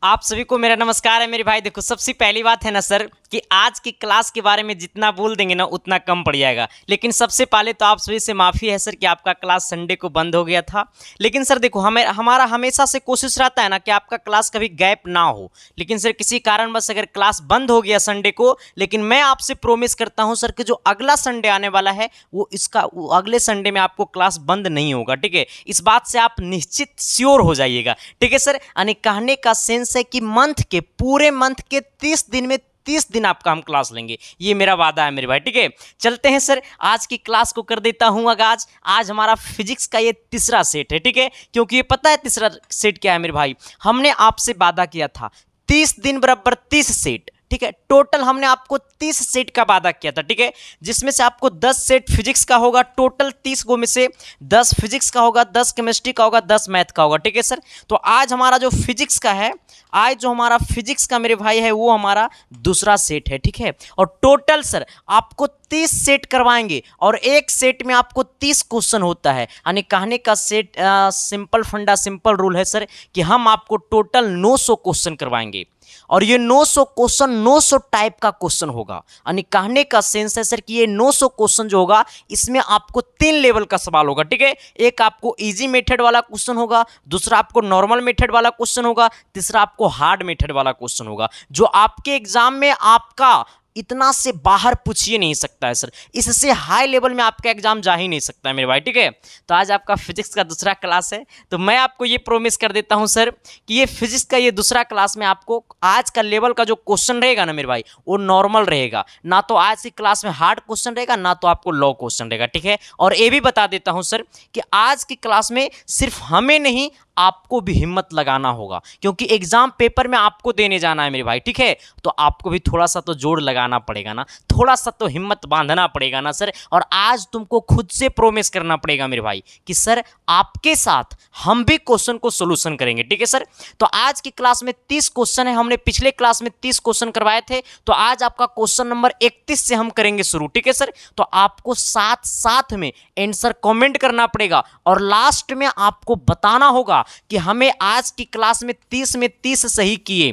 आप सभी को मेरा नमस्कार है मेरे भाई। देखो, सबसे पहली बात है ना सर कि आज की क्लास के बारे में जितना बोल देंगे ना उतना कम पड़ जाएगा। लेकिन सबसे पहले तो आप सभी से माफ़ी है सर कि आपका क्लास संडे को बंद हो गया था। लेकिन सर देखो, हमारा हमेशा से कोशिश रहता है ना कि आपका क्लास कभी गैप ना हो। लेकिन सर किसी कारणवश अगर क्लास बंद हो गया संडे को, लेकिन मैं आपसे प्रोमिस करता हूँ सर कि जो अगला संडे आने वाला है वो अगले संडे में आपको क्लास बंद नहीं होगा। ठीक है, इस बात से आप निश्चित श्योर हो जाइएगा। ठीक है सर, यानी कहने का सेंस है कि पूरे मंथ के 30 दिन में 30 दिन आपका हम क्लास लेंगे, ये मेरा वादा है मेरे भाई। ठीक है, चलते हैं सर, आज की क्लास को कर देता हूं आगाज। आज हमारा फिजिक्स का ये तीसरा सेट है। ठीक है, क्योंकि ये पता है तीसरा सेट क्या है मेरे भाई, हमने आपसे वादा किया था 30 दिन बराबर 30 सेट। ठीक है, टोटल हमने आपको 30 सेट का वादा किया था। ठीक है, जिसमें से आपको 10 सेट फिजिक्स का होगा, टोटल 30 गो में से 10 फिजिक्स का होगा, 10 केमिस्ट्री का होगा, 10 मैथ का होगा। ठीक है सर, तो आज हमारा जो फिजिक्स का है, आज जो हमारा फिजिक्स का मेरे भाई है वो हमारा दूसरा सेट है। ठीक है, और टोटल सर आपको 30 सेट करवाएंगे और एक सेट में आपको 30 क्वेश्चन होता है। यानी कहने का सेट सिंपल फंडा, सिंपल रूल है सर कि हम आपको टोटल 900 क्वेश्चन करवाएंगे और ये 900 क्वेश्चन 900 टाइप का क्वेश्चन होगा। यानी कहने का सेंस है सर कि ये 900 क्वेश्चन जो होगा इसमें आपको 3 लेवल का सवाल होगा। ठीक है, एक आपको इजी मेथड वाला क्वेश्चन होगा, दूसरा आपको नॉर्मल मेथड वाला क्वेश्चन होगा, तीसरा आपको हार्ड मेथड वाला क्वेश्चन होगा, जो आपके एग्जाम में आपका इतना से बाहर पूछ ही नहीं सकता है सर। इससे हाई लेवल में आपका एग्जाम जा ही नहीं सकता है मेरे भाई। ठीक है, तो आज आपका फिजिक्स का दूसरा क्लास है, तो मैं आपको ये प्रोमिस कर देता हूं सर कि ये फिजिक्स का ये दूसरा क्लास में आपको आज का लेवल का जो क्वेश्चन रहेगा ना मेरे भाई वो नॉर्मल रहेगा। ना तो आज की क्लास में हार्ड क्वेश्चन रहेगा, ना तो आपको लॉ क्वेश्चन रहेगा। ठीक है, और ये भी बता देता हूं सर कि आज की क्लास में सिर्फ हमें नहीं आपको भी हिम्मत लगाना होगा, क्योंकि एग्जाम पेपर में आपको देने जाना है मेरे भाई। ठीक है, तो आपको भी थोड़ा सा तो जोर लगाना पड़ेगा ना, थोड़ा सा तो हिम्मत बांधना पड़ेगा ना सर। और आज तुमको खुद से प्रोमिस करना पड़ेगा मेरे भाई कि सर आपके साथ हम भी क्वेश्चन को सोल्यूशन करेंगे। ठीक है सर, तो आज की क्लास में 30 क्वेश्चन है। हमने पिछले क्लास में 30 क्वेश्चन करवाए थे, तो आज आपका क्वेश्चन नंबर 31 से हम करेंगे शुरू। ठीक है सर, तो आपको साथ साथ में आंसर कमेंट करना पड़ेगा और लास्ट में आपको बताना होगा कि हमें आज की क्लास में 30 सही किए,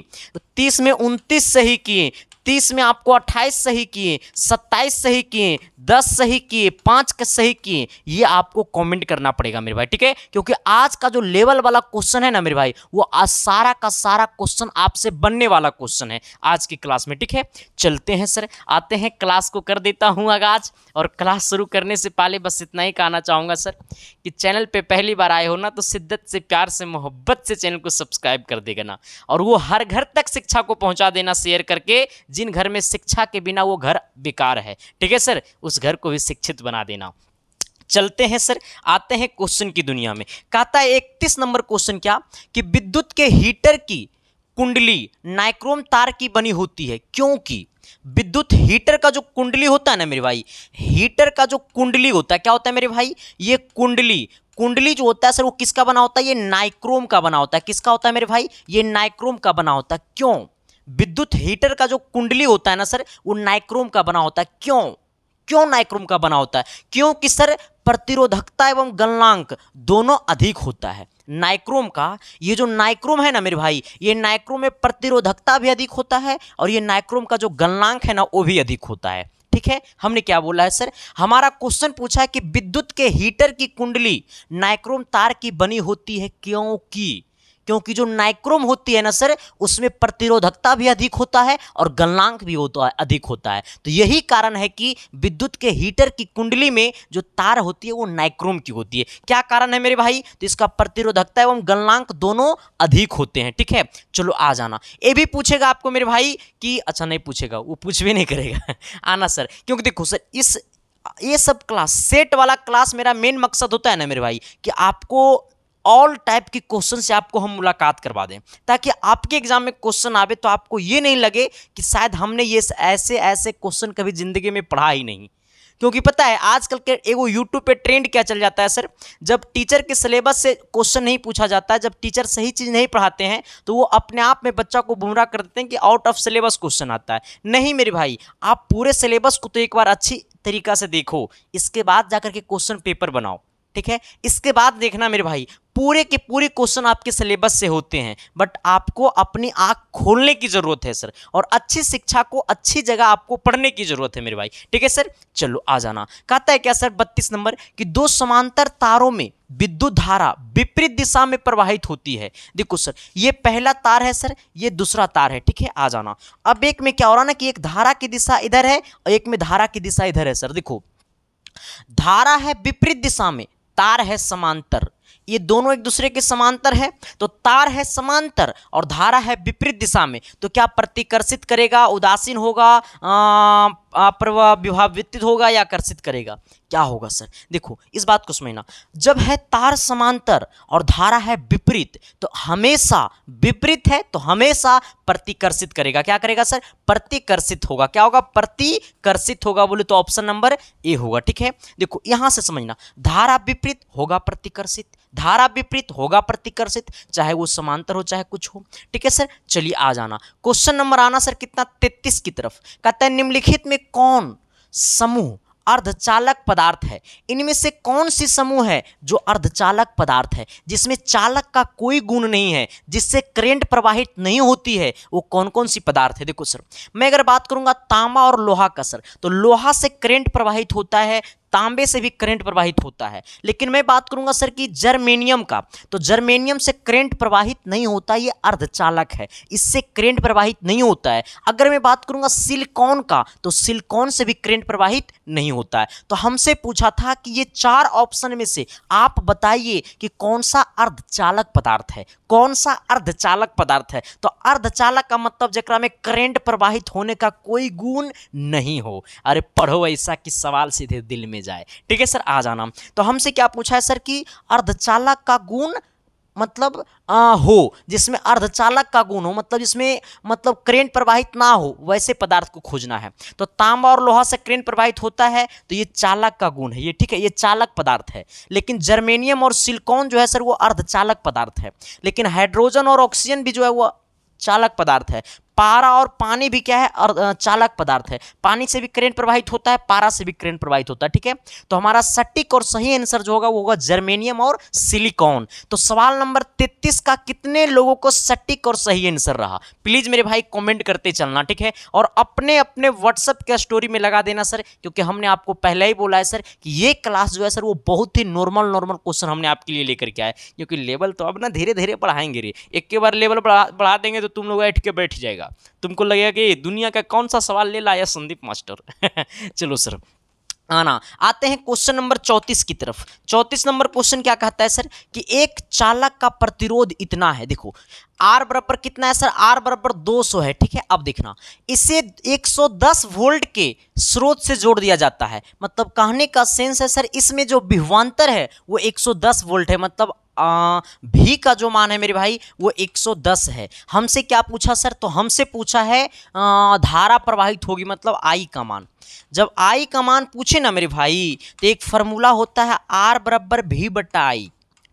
30 में 29 सही किए, 30 में आपको 28 सही किए, 27 सही किए, 10 सही किए, 5 का सही किए, ये आपको कमेंट करना पड़ेगा मेरे भाई। ठीक है, क्योंकि आज का जो लेवल वाला क्वेश्चन है ना मेरे भाई, वो आज सारा का सारा क्वेश्चन आपसे बनने वाला क्वेश्चन है आज की क्लास में। ठीक है, चलते हैं सर, आते हैं, क्लास को कर देता हूं आगाज। और क्लास शुरू करने से पहले बस इतना ही कहना चाहूँगा सर कि चैनल पे पहली बार आए हो ना तो शिद्दत से, प्यार से, मोहब्बत से चैनल को सब्सक्राइब कर देगा ना, और वो हर घर तक शिक्षा को पहुँचा देना शेयर करके। जिन घर में शिक्षा के बिना वो घर बेकार है, ठीक है सर, उस घर को भी शिक्षित बना देना। चलते हैं सर, आते हैं क्वेश्चन की दुनिया में। कहता है 31 नंबर क्वेश्चन क्या कि विद्युत के हीटर की कुंडली नाइक्रोम तार की बनी होती है, क्योंकि विद्युत हीटर का जो कुंडली होता है ना मेरे भाई, हीटर का जो कुंडली होता है, क्या होता है मेरे भाई, ये कुंडली जो होता है सर वो किसका बना होता है, ये नाइक्रोम का बना होता है। किसका होता है मेरे भाई, ये नाइक्रोम का बना होता है। क्यों? विद्युत हीटर का जो कुंडली होता है ना सर वो नाइक्रोम का बना होता है। क्यों नाइक्रोम का बना होता है? क्योंकि सर प्रतिरोधकता एवं गलनांक दोनों अधिक होता है नाइक्रोम का। ये जो नाइक्रोम है ना मेरे भाई, ये नाइक्रोम में प्रतिरोधकता भी अधिक होता है और ये नाइक्रोम का जो गलनांक है ना वो भी अधिक होता है। ठीक है, हमने क्या बोला है सर, हमारा क्वेश्चन पूछा है कि विद्युत के हीटर की कुंडली नाइक्रोम तार की बनी होती है, क्योंकि जो नाइक्रोम होती है ना सर उसमें प्रतिरोधकता भी अधिक होता है और गलनांक भी अधिक होता है। तो यही कारण है कि विद्युत के हीटर की कुंडली में जो तार होती है वो नाइक्रोम की होती है। क्या कारण है मेरे भाई, तो इसका प्रतिरोधकता एवं गलनांक दोनों अधिक होते हैं। ठीक है, चलो आ जाना। ये भी पूछेगा आपको मेरे भाई कि, अच्छा नहीं पूछेगा, वो पूछ भी नहीं करेगा आना सर, क्योंकि देखो सर ये सब क्लास, सेट वाला क्लास मेरा मेन मकसद होता है ना मेरे भाई कि आपको ऑल टाइप की क्वेश्चन से आपको हम मुलाकात करवा दें, ताकि आपके एग्जाम में क्वेश्चन आवे तो आपको ये नहीं लगे कि शायद हमने ये ऐसे क्वेश्चन कभी जिंदगी में पढ़ा ही नहीं। क्योंकि पता है आजकल के एगो यूट्यूब पे ट्रेंड क्या चल जाता है सर, जब टीचर के सिलेबस से क्वेश्चन नहीं पूछा जाता है, जब टीचर सही चीज़ नहीं पढ़ाते हैं तो वो अपने आप में बच्चा को गुमराह कर देते हैं कि आउट ऑफ सिलेबस क्वेश्चन आता है। नहीं मेरे भाई, आप पूरे सिलेबस को तो एक बार अच्छी तरीक़ा से देखो, इसके बाद जाकर के क्वेश्चन पेपर बनाओ। ठीक है। इसके बाद देखना मेरे भाई, पूरे के पूरे क्वेश्चन आपके सिलेबस से होते हैं, बट आपको अपनी आंख खोलने की जरूरत है सर, और अच्छी शिक्षा को अच्छी जगह आपको पढ़ने की जरूरत है मेरे भाई, ठीक है सर। चलो आ जाना, कहता है क्या सर 32 नंबर कि दो समांतर तारों में विद्युत धारा विपरीत दिशा में प्रवाहित होती है। देखो सर, ये पहला तार है सर, ये दूसरा तार है, ठीक है। आ जाना, अब एक में क्या हो रहा ना कि एक धारा की दिशा इधर है और एक में धारा की दिशा इधर है सर। देखो, धारा है विपरीत दिशा में, तार है समांतर, ये दोनों एक दूसरे के समांतर है, तो तार है समांतर और धारा है विपरीत दिशा में, तो क्या प्रतिकर्षित करेगा, उदासीन होगा, विभावित होगा या आकर्षित करेगा, क्या होगा सर? देखो इस बात को समझना, जब है तार समांतर और धारा है विपरीत, तो हमेशा विपरीत है तो हमेशा प्रतिकर्षित करेगा। क्या करेगा सर? प्रतिकर्षित होगा। क्या होगा? प्रतिकर्षित होगा। बोले तो ऑप्शन नंबर ए होगा, ठीक है। देखो यहां से समझना, धारा विपरीत होगा प्रतिकर्षित, धारा विपरीत होगा प्रतिकर्षित, चाहे वो समांतर हो चाहे कुछ हो, ठीक है सर। चलिए आ जाना, क्वेश्चन नंबर आना सर कितना 33 की तरफ। कहता है निम्नलिखित में कौन समूह अर्धचालक पदार्थ है? इनमें से कौन सी समूह है जो अर्धचालक पदार्थ है, जिसमें चालक का कोई गुण नहीं है, जिससे करंट प्रवाहित नहीं होती है, वो कौन कौन सी पदार्थ है? देखो सर, मैं अगर बात करूंगा तांबा और लोहा का सर, तो लोहा से करंट प्रवाहित होता है, तांबे से भी करंट प्रवाहित होता है। लेकिन मैं बात करूंगा सर कि जर्मेनियम का, तो जर्मेनियम से करंट प्रवाहित नहीं होता, ये अर्धचालक है, इससे करंट प्रवाहित नहीं होता है। अगर मैं बात करूंगा सिलिकॉन का, तो सिलिकॉन से भी करंट प्रवाहित नहीं होता है। तो हमसे पूछा था कि ये चार ऑप्शन में से आप बताइए कि कौन सा अर्धचालक पदार्थ है, कौन सा अर्धचालक पदार्थ है। तो अर्धचालक का मतलब जकरा में करंट प्रवाहित होने का कोई गुण नहीं हो। अरे पढ़ो ऐसा कि सवाल सीधे दिल में जाए, ठीक है सर। आ जाना, तो हमसे क्या पूछा है सर कि अर्धचालक का गुण मतलब हो, जिसमें अर्धचालक का गुण हो, मतलब जिसमें मतलब करंट प्रवाहित ना हो, वैसे पदार्थ को खोजना है। तो तांबा और लोहा से करंट प्रवाहित होता है, तो ये चालक का गुण है, ये ठीक है, ये चालक पदार्थ है। लेकिन जर्मेनियम और सिलिकॉन जो है सर वो अर्धचालक पदार्थ है। लेकिन हाइड्रोजन और ऑक्सीजन भी जो है वो चालक पदार्थ है। पारा और पानी भी क्या है? चालक पदार्थ है। पानी से भी करंट प्रवाहित होता है, पारा से भी करंट प्रवाहित होता है, ठीक है। तो हमारा सटीक और सही आंसर जो होगा वो होगा जर्मेनियम और सिलिकॉन। तो सवाल नंबर 33 का कितने लोगों को सटीक और सही आंसर रहा, प्लीज मेरे भाई कमेंट करते चलना, ठीक है। और अपने अपने व्हाट्सएप के स्टोरी में लगा देना सर, क्योंकि हमने आपको पहले ही बोला है सर कि ये क्लास जो है सर वो बहुत ही नॉर्मल क्वेश्चन हमने आपके लिए लेकर के आए, क्योंकि लेवल तो अब ना धीरे धीरे बढ़ाएंगे रे। एक के बार लेवल बढ़ा देंगे तो तुम लोग बैठ के बैठ जाएगा, तुमको लगेगा कि दुनिया का कौन सा सवाल ले लाया संदीप मास्टर। चलो सर आना, आते हैं क्वेश्चन नंबर 34 की तरफ। 34 नंबर क्वेश्चन क्या कहता है सर कि एक चालक का प्रतिरोध इतना है। देखो R बराबर कितना है सर? R बराबर 200 है, ठीक है। अब देखना, इसे 110 वोल्ट के स्रोत से जोड़ दिया जाता है। मतलब कहने का सेंस है सर, इसमें जो विभवांतर है वो 110 वोल्ट है, मतलब भी का जो मान है मेरे भाई वो 110 है। हमसे क्या पूछा सर? तो हमसे पूछा है धारा प्रवाहित होगी, मतलब I का मान। जब I का मान पूछे ना मेरे भाई, तो एक फॉर्मूला होता है R बराबर V बट्टा I,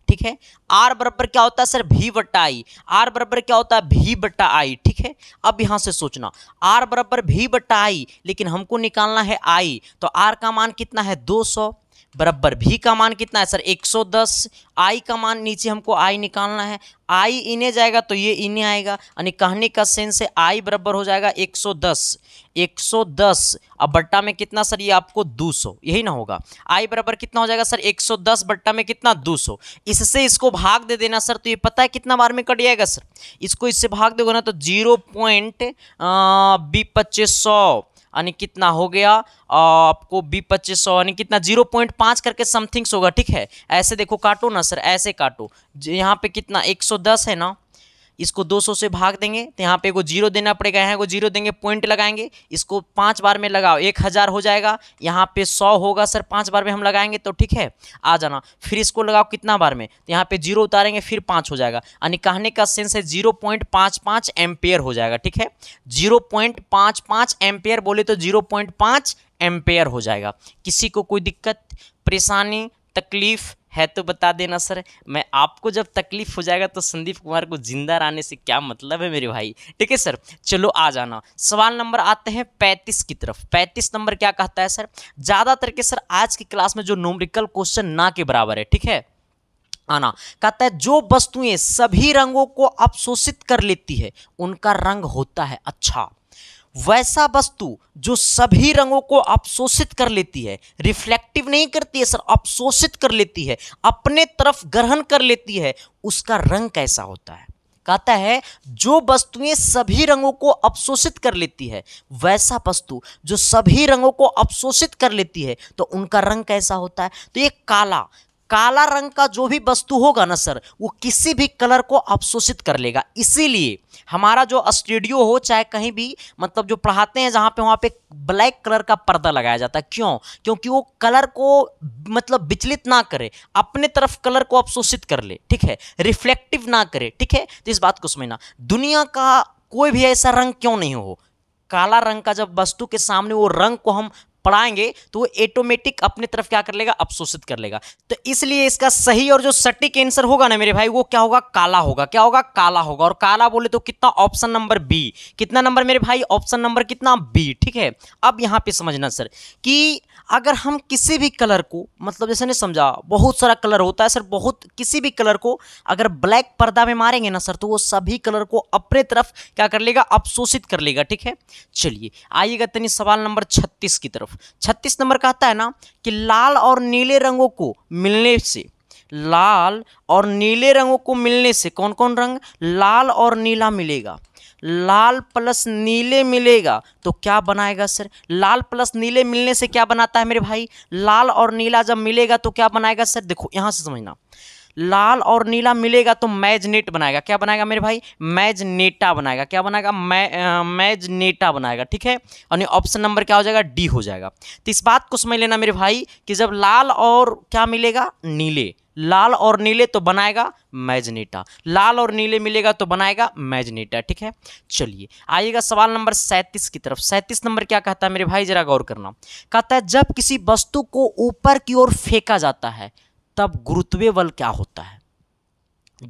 ठीक है। R बराबर क्या होता है सर? V बट्टा I। R बराबर क्या होता है? V बट्टा I, ठीक है। अब यहां से सोचना, R बराबर V बट्टा I, लेकिन हमको निकालना है I, तो R का मान कितना है? 200 बराबर V का मान कितना है सर? 110। I का मान नीचे हमको I निकालना है, I इन्हें जाएगा तो ये इन्हें आएगा, यानी कहने का सेंस है I बराबर हो जाएगा 110 अब बट्टा में कितना सर? ये आपको 200, यही ना होगा। I बराबर कितना हो जाएगा सर? 110 बट्टा में कितना? 200। इससे इसको भाग दे देना सर, तो ये पता है कितना बार में कट जाएगा सर? इसको इससे भाग दोगे ना तो 0.2500 यानी कितना हो गया आपको? 2500 यानी कितना? 0.5 करके समथिंग्स होगा, ठीक है। ऐसे देखो, काटो ना सर, ऐसे काटो। यहाँ पे कितना 110 है ना, इसको 200 से भाग देंगे तो यहाँ पे को जीरो देना पड़ेगा, यहाँ को जीरो देंगे, पॉइंट लगाएंगे, इसको 5 बार में लगाओ 1000 हो जाएगा। यहाँ पे 100 होगा सर, 5 बार में हम लगाएंगे तो ठीक है। आ जाना, फिर इसको लगाओ कितना बार में, तो यहाँ पे जीरो उतारेंगे फिर 5 हो जाएगा, यानी कहने का सेंस है 0.55 एम्पेयर हो जाएगा, ठीक है। 0.55 एम्पेयर बोले तो 0.5 एम्पेयर हो जाएगा। किसी को कोई दिक्कत परेशानी तकलीफ है तो बता देना सर। मैं आपको जब तकलीफ हो जाएगा तो संदीप कुमार को जिंदा रहने से क्या मतलब है मेरे भाई। ठीक है सर, चलो आ जाना। सवाल नंबर आते हैं 35 की तरफ। 35 नंबर क्या कहता है सर, ज़्यादातर के सर आज की क्लास में जो न्यूमेरिकल क्वेश्चन ना के बराबर है, ठीक है, आना। कहता है जो वस्तुएं सभी रंगों को अवशोषित कर लेती है उनका रंग होता है अच्छा। वैसा वस्तु जो सभी रंगों को अवशोषित कर लेती है, रिफ्लेक्टिव नहीं करती है सर, अवशोषित कर लेती है, अपने तरफ ग्रहण कर लेती है, उसका रंग कैसा होता है। कहता है जो वस्तुएं सभी रंगों को अवशोषित कर लेती है, वैसा वस्तु जो सभी रंगों को अवशोषित कर लेती है तो उनका रंग कैसा होता है। तो ये काला रंग का जो भी वस्तु होगा ना सर, वो किसी भी कलर को अवशोषित कर लेगा। इसीलिए हमारा जो स्टूडियो हो चाहे कहीं भी, मतलब जो पढ़ाते हैं जहाँ पे, वहाँ पे ब्लैक कलर का पर्दा लगाया जाता है। क्यों? क्योंकि वो कलर को मतलब विचलित ना करे, अपने तरफ कलर को अवशोषित कर ले, ठीक है, रिफ्लेक्टिव ना करे, ठीक है। तो इस बात को समझना, दुनिया का कोई भी ऐसा रंग क्यों नहीं हो, काला रंग का जब वस्तु के सामने वो रंग को हम पढ़ाएंगे तो वो ऑटोमेटिक अपने तरफ क्या कर लेगा, अवशोषित कर लेगा। तो इसलिए इसका सही और जो सटीक आंसर होगा ना मेरे भाई, वो क्या होगा, काला होगा। क्या होगा, काला होगा। और काला बोले तो कितना, ऑप्शन नंबर बी। कितना नंबर मेरे भाई, ऑप्शन नंबर कितना, बी, ठीक है। अब यहां पे समझना सर कि अगर हम किसी भी कलर को, मतलब जैसे नहीं समझा, बहुत सारा कलर होता है सर, बहुत किसी भी कलर को अगर ब्लैक पर्दा में मारेंगे ना सर, तो वो सभी कलर को अपने तरफ क्या कर लेगा, अवशोषित कर लेगा, ठीक है। चलिए आइएगा तनी सवाल नंबर 36 की तरफ। 36 नंबर कहता है ना कि लाल और नीले रंगों को मिलने से, लाल और नीले रंगों को मिलने से, कौन कौन रंग, लाल और नीला मिलेगा, लाल प्लस नीले मिलेगा तो क्या बनाएगा सर, लाल प्लस नीले मिलने से क्या बनाता है मेरे भाई, लाल और नीला जब मिलेगा तो क्या बनाएगा सर, देखो यहां से समझना, लाल और नीला मिलेगा तो मैजनेट बनाएगा। क्या बनाएगा मेरे भाई, मैजनेटा बनाएगा। क्या बनाएगा, मैजनेटा बनाएगा, ठीक है। और ऑप्शन नंबर क्या हो जाएगा, डी हो जाएगा। तो इस बात को समझ लेना मेरे भाई कि जब लाल और क्या मिलेगा, नीले, लाल और नीले तो बनाएगा मैजनेटा, लाल और नीले मिलेगा तो बनाएगा मैजनेटा, ठीक है। चलिए आइएगा सवाल नंबर 37 की तरफ। 37 नंबर क्या कहता है मेरे भाई, जरा गौर करना। कहता है जब किसी वस्तु को ऊपर की ओर फेंका जाता है तब गुरुत्वीय बल क्या होता है।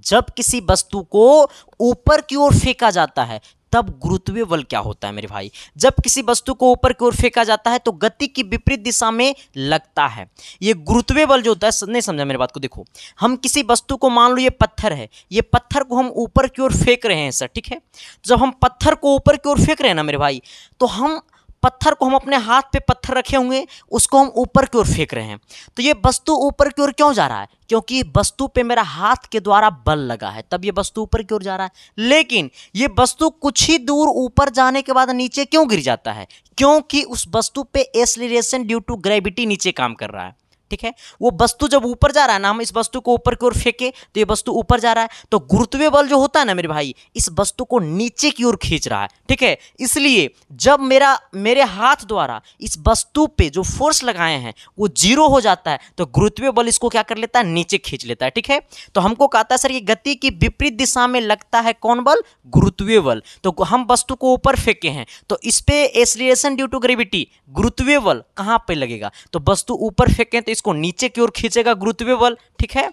जब किसी वस्तु को ऊपर की ओर फेंका जाता है तब गुरुत्वीय बल क्या होता है मेरे भाई। जब किसी वस्तु को ऊपर की ओर फेंका जाता है तो गति की विपरीत दिशा में लगता है। ये गुरुत्वीय बल जो होता है, नहीं समझा मेरी बात को, देखो हम किसी वस्तु को, मान लो ये पत्थर है, ये पत्थर को हम ऊपर की ओर फेंक रहे हैं सर, ठीक है। जब हम पत्थर को ऊपर की ओर फेंक रहे हैं ना मेरे भाई, तो हम पत्थर को, हम अपने हाथ पे पत्थर रखे हुए, उसको हम ऊपर की ओर फेंक रहे हैं। तो ये वस्तु ऊपर की ओर क्यों जा रहा है, क्योंकि वस्तु पे मेरा हाथ के द्वारा बल लगा है, तब ये वस्तु ऊपर की ओर जा रहा है। लेकिन ये वस्तु कुछ ही दूर ऊपर जाने के बाद नीचे क्यों गिर जाता है, क्योंकि उस वस्तु पे एक्सीलरेशन ड्यू टू ग्रेविटी नीचे काम कर रहा है, ठीक है। वो वस्तु जब ऊपर जा रहा है ना, हम इस वस्तु को ऊपर की ओर फेंके तो ये वस्तु ऊपर जा रहा है, तो गुरुत्वीय बल जो होता है ना मेरे भाई, इस वस्तु को नीचे की ओर खींच रहा है, ठीक है। इसलिए जब मेरे हाथ द्वारा इस वस्तु पे जो फोर्स लगाए हैं वो जीरो हो जाता है, तो गुरुत्वीय बल इसको क्या कर लेता है, नीचे खींच लेता है, ठीक है। तो हमको कहता है सर ये गति की विपरीत दिशा में लगता है कौन बल, गुरुत्वीय बल। तो हम वस्तु को ऊपर फेंके हैं तो इस पे एक्सीलरेशन ड्यू टू ग्रेविटी, गुरुत्वीय बल कहां पे लगेगा, तो वस्तु ऊपर फेंके तो इसको नीचे की ओर खींचेगा गुरुत्वीय बल, ठीक है।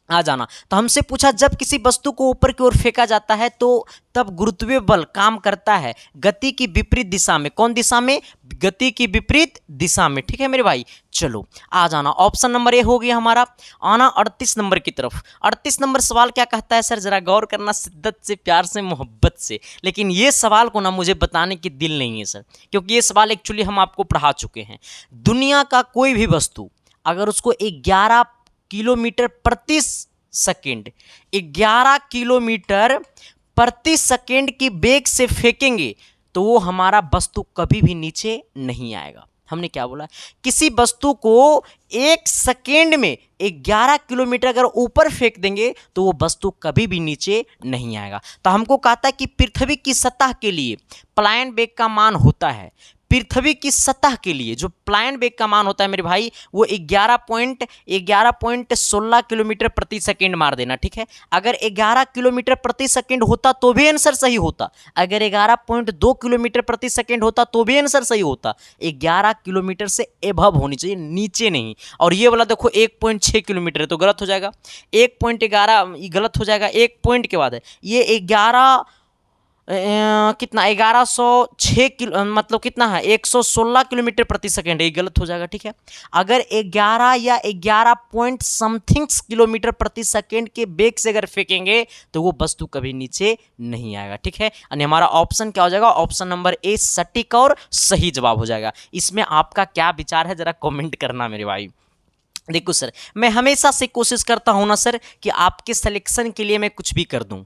आ जाना। तो हमसे पूछा जब किसी वस्तु को ऊपर की ओर फेंका जाता है तो तब गुरुत्वीय बल काम करता है गति की विपरीत दिशा में। कौन दिशा में, गति की विपरीत दिशा में, ठीक है मेरे भाई। चलो आ जाना, ऑप्शन नंबर ए हो गया हमारा। आना 38 नंबर की तरफ। 38 नंबर सवाल क्या कहता है सर, जरा गौर करना, शिद्दत से, प्यार से, मोहब्बत से। लेकिन ये सवाल को ना मुझे बताने की दिल नहीं है सर, क्योंकि ये सवाल एक्चुअली हम आपको पढ़ा चुके हैं। दुनिया का कोई भी वस्तु अगर उसको 11 किलोमीटर प्रति सेकेंड, 11 किलोमीटर प्रति सेकेंड की वेग से फेंकेंगे तो वो हमारा वस्तु कभी भी नीचे नहीं आएगा। हमने क्या बोला, किसी वस्तु को 1 सेकेंड में 11 किलोमीटर अगर ऊपर फेंक देंगे तो वो वस्तु कभी भी नीचे नहीं आएगा। तो हमको कहता है कि पृथ्वी की सतह के लिए प्लायन वेग का मान होता है पृथ्वी की सतह के लिए जो प्लायन वेग का मान होता है मेरे भाई वो 11.16 किलोमीटर प्रति सेकंड मार देना, ठीक है। अगर 11 किलोमीटर प्रति सेकंड होता तो भी आंसर सही होता, अगर 11.2 किलोमीटर प्रति सेकंड होता तो भी आंसर सही होता। 11 किलोमीटर से एभव होनी चाहिए, नीचे नहीं। और ये वाला देखो 1.6 किलोमीटर है तो गलत हो जाएगा, 1.11 गलत हो जाएगा, 1 पॉइंट के बाद है ये 11 कितना 1106 किलो मतलब कितना है 116 किलोमीटर प्रति सेकंड है, ये गलत हो जाएगा, ठीक है। अगर 11 या 11 पॉइंट समथिंग किलोमीटर प्रति सेकंड के वेग से अगर फेंकेंगे तो वो वस्तु कभी नीचे नहीं आएगा, ठीक है। यानी हमारा ऑप्शन क्या हो जाएगा, ऑप्शन नंबर ए सटीक और सही जवाब हो जाएगा। इसमें आपका क्या विचार है जरा कमेंट करना मेरे भाई। देखो सर, मैं हमेशा से कोशिश करता हूं ना सर कि आपके सिलेक्शन के लिए मैं कुछ भी कर दूं,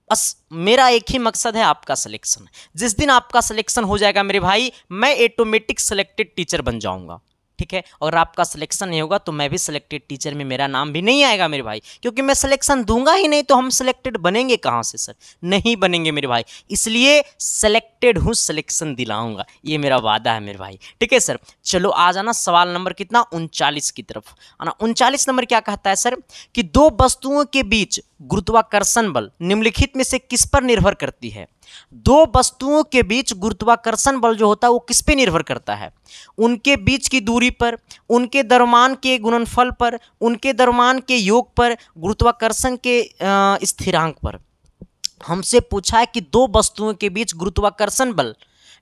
बस मेरा एक ही मकसद है आपका सिलेक्शन। जिस दिन आपका सिलेक्शन हो जाएगा मेरे भाई मैं ऑटोमेटिक सिलेक्टेड टीचर बन जाऊंगा, ठीक है। और आपका सिलेक्शन नहीं होगा तो मैं भी सिलेक्टेड टीचर में मेरा नाम भी नहीं आएगा मेरे भाई, क्योंकि मैं सिलेक्शन दूंगा ही नहीं तो हम सिलेक्टेड बनेंगे कहां से सर, नहीं बनेंगे मेरे भाई। इसलिए सिलेक्टेड हूं, सिलेक्शन दिलाऊंगा, ये मेरा वादा है मेरे भाई, ठीक है सर। चलो आ जाना सवाल नंबर कितना 39 की तरफ आना। 39 नंबर क्या कहता है सर कि दो वस्तुओं के बीच गुरुत्वाकर्षण बल निम्नलिखित में से किस पर निर्भर करती है। दो वस्तुओं के बीच गुरुत्वाकर्षण बल जो होता है वो किस पे निर्भर करता है, उनके बीच की दूरी पर, उनके दरम्यान के गुणनफल पर, उनके दरम्यान के योग पर, गुरुत्वाकर्षण के स्थिरांक पर। हमसे पूछा है कि दो वस्तुओं के बीच गुरुत्वाकर्षण बल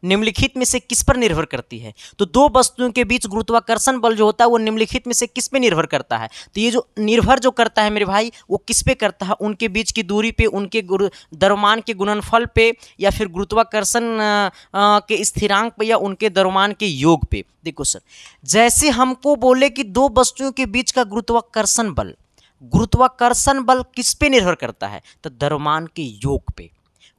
निम्नलिखित में से किस पर निर्भर करती है। तो दो वस्तुओं के बीच गुरुत्वाकर्षण बल जो होता है वो निम्नलिखित में से किस पे निर्भर करता है। तो ये जो निर्भर जो करता है मेरे भाई वो किस पे करता है, उनके बीच की दूरी पे, उनके द्रव्यमान के गुणनफल पे, या फिर गुरुत्वाकर्षण के स्थिरांक पे, या उनके द्रव्यमान के योग पे। देखो सर, जैसे हमको बोले कि दो वस्तुओं के बीच का गुरुत्वाकर्षण बल किस पे निर्भर करता है, तो द्रव्यमान के योग पे।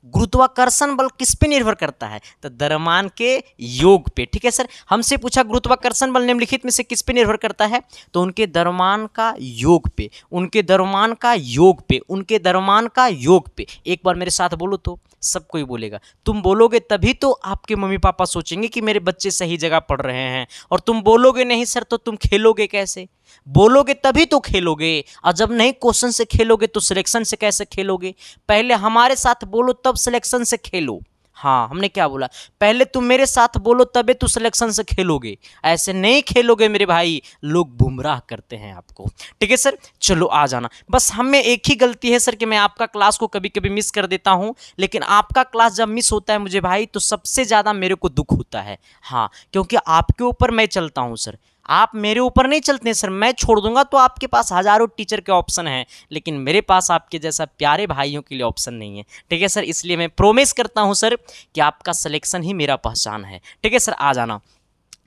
गुरुत्वाकर्षण बल किस पे निर्भर करता है, तो द्रव्यमान के योग पे, ठीक है सर। हमसे पूछा गुरुत्वाकर्षण बल निम्नलिखित में से किस पे निर्भर करता है, तो उनके द्रव्यमान का योग पे, उनके द्रव्यमान का योग पे, उनके द्रव्यमान का योग पे। एक बार मेरे साथ बोलो तो सब कोई बोलेगा। तुम बोलोगे तभी तो आपके मम्मी पापा सोचेंगे कि मेरे बच्चे सही जगह पढ़ रहे हैं, और तुम बोलोगे नहीं सर तो तुम खेलोगे कैसे, बोलोगे तभी तो खेलोगे, और जब नहीं क्वेश्चन से खेलोगे तो सिलेक्शन से कैसे खेलोगे। पहले हमारे साथ बोलो तब सिलेक्शन से खेलो। हाँ, हमने क्या बोला, पहले तुम मेरे साथ बोलो तबे तू सिलेक्शन से खेलोगे, ऐसे नहीं खेलोगे मेरे भाई, लोग गुमराह करते हैं आपको, ठीक है सर। चलो आ जाना। बस हमें एक ही गलती है सर कि मैं आपका क्लास को कभी कभी मिस कर देता हूं, लेकिन आपका क्लास जब मिस होता है मुझे भाई तो सबसे ज़्यादा मेरे को दुख होता है। हाँ, क्योंकि आपके ऊपर मैं चलता हूँ सर, आप मेरे ऊपर नहीं चलते हैं सर। मैं छोड़ दूंगा तो आपके पास हजारों टीचर के ऑप्शन हैं, लेकिन मेरे पास आपके जैसा प्यारे भाइयों के लिए ऑप्शन नहीं है, ठीक है सर। इसलिए मैं प्रोमिस करता हूं सर कि आपका सिलेक्शन ही मेरा पहचान है, ठीक है सर। आ जाना।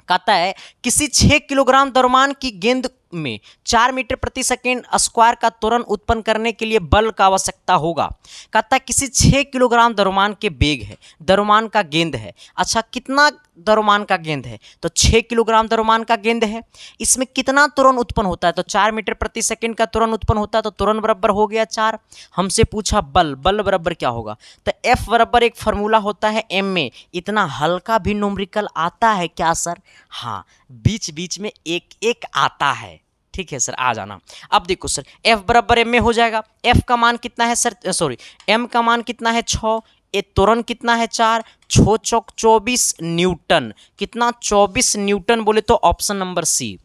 कहता है किसी 6 किलोग्राम द्रव्यमान की गेंद में 4 मीटर प्रति सेकेंड स्क्वायर का त्वरण उत्पन्न करने के लिए बल का आवश्यकता होगा। कहता है किसी 6 किलोग्राम द्रव्यमान के बेग है, द्रव्यमान का गेंद है। अच्छा, कितना द्रव्यमान का गेंद है, तो 6 किलोग्राम द्रव्यमान का गेंद है। इसमें कितना त्वरण उत्पन्न होता है, तो 4 मीटर प्रति सेकेंड का त्वरण उत्पन्न होता है, तो त्वरण बराबर हो गया 4। हमसे पूछा बल बराबर क्या होगा, तो F बराबर एक फार्मूला होता है M में। इतना हल्का भी न्यूमेरिकल आता है क्या सर? हाँ, बीच बीच में एक एक आता है, ठीक है सर। आ जाना। अब देखो सर, F बराबर M में हो जाएगा। F का मान कितना है सर, सॉरी M का मान कितना है 6, ये त्वरण कितना है 4, 6 चौक 24 न्यूटन। कितना 24 न्यूटन बोले तो ऑप्शन नंबर सी।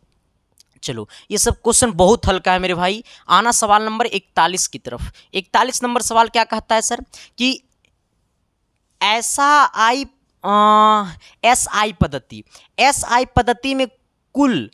चलो, ये सब क्वेश्चन बहुत हल्का है मेरे भाई। आना सवाल नंबर 41 की तरफ। 41 नंबर सवाल क्या कहता है सर कि SI पद्धति में कुल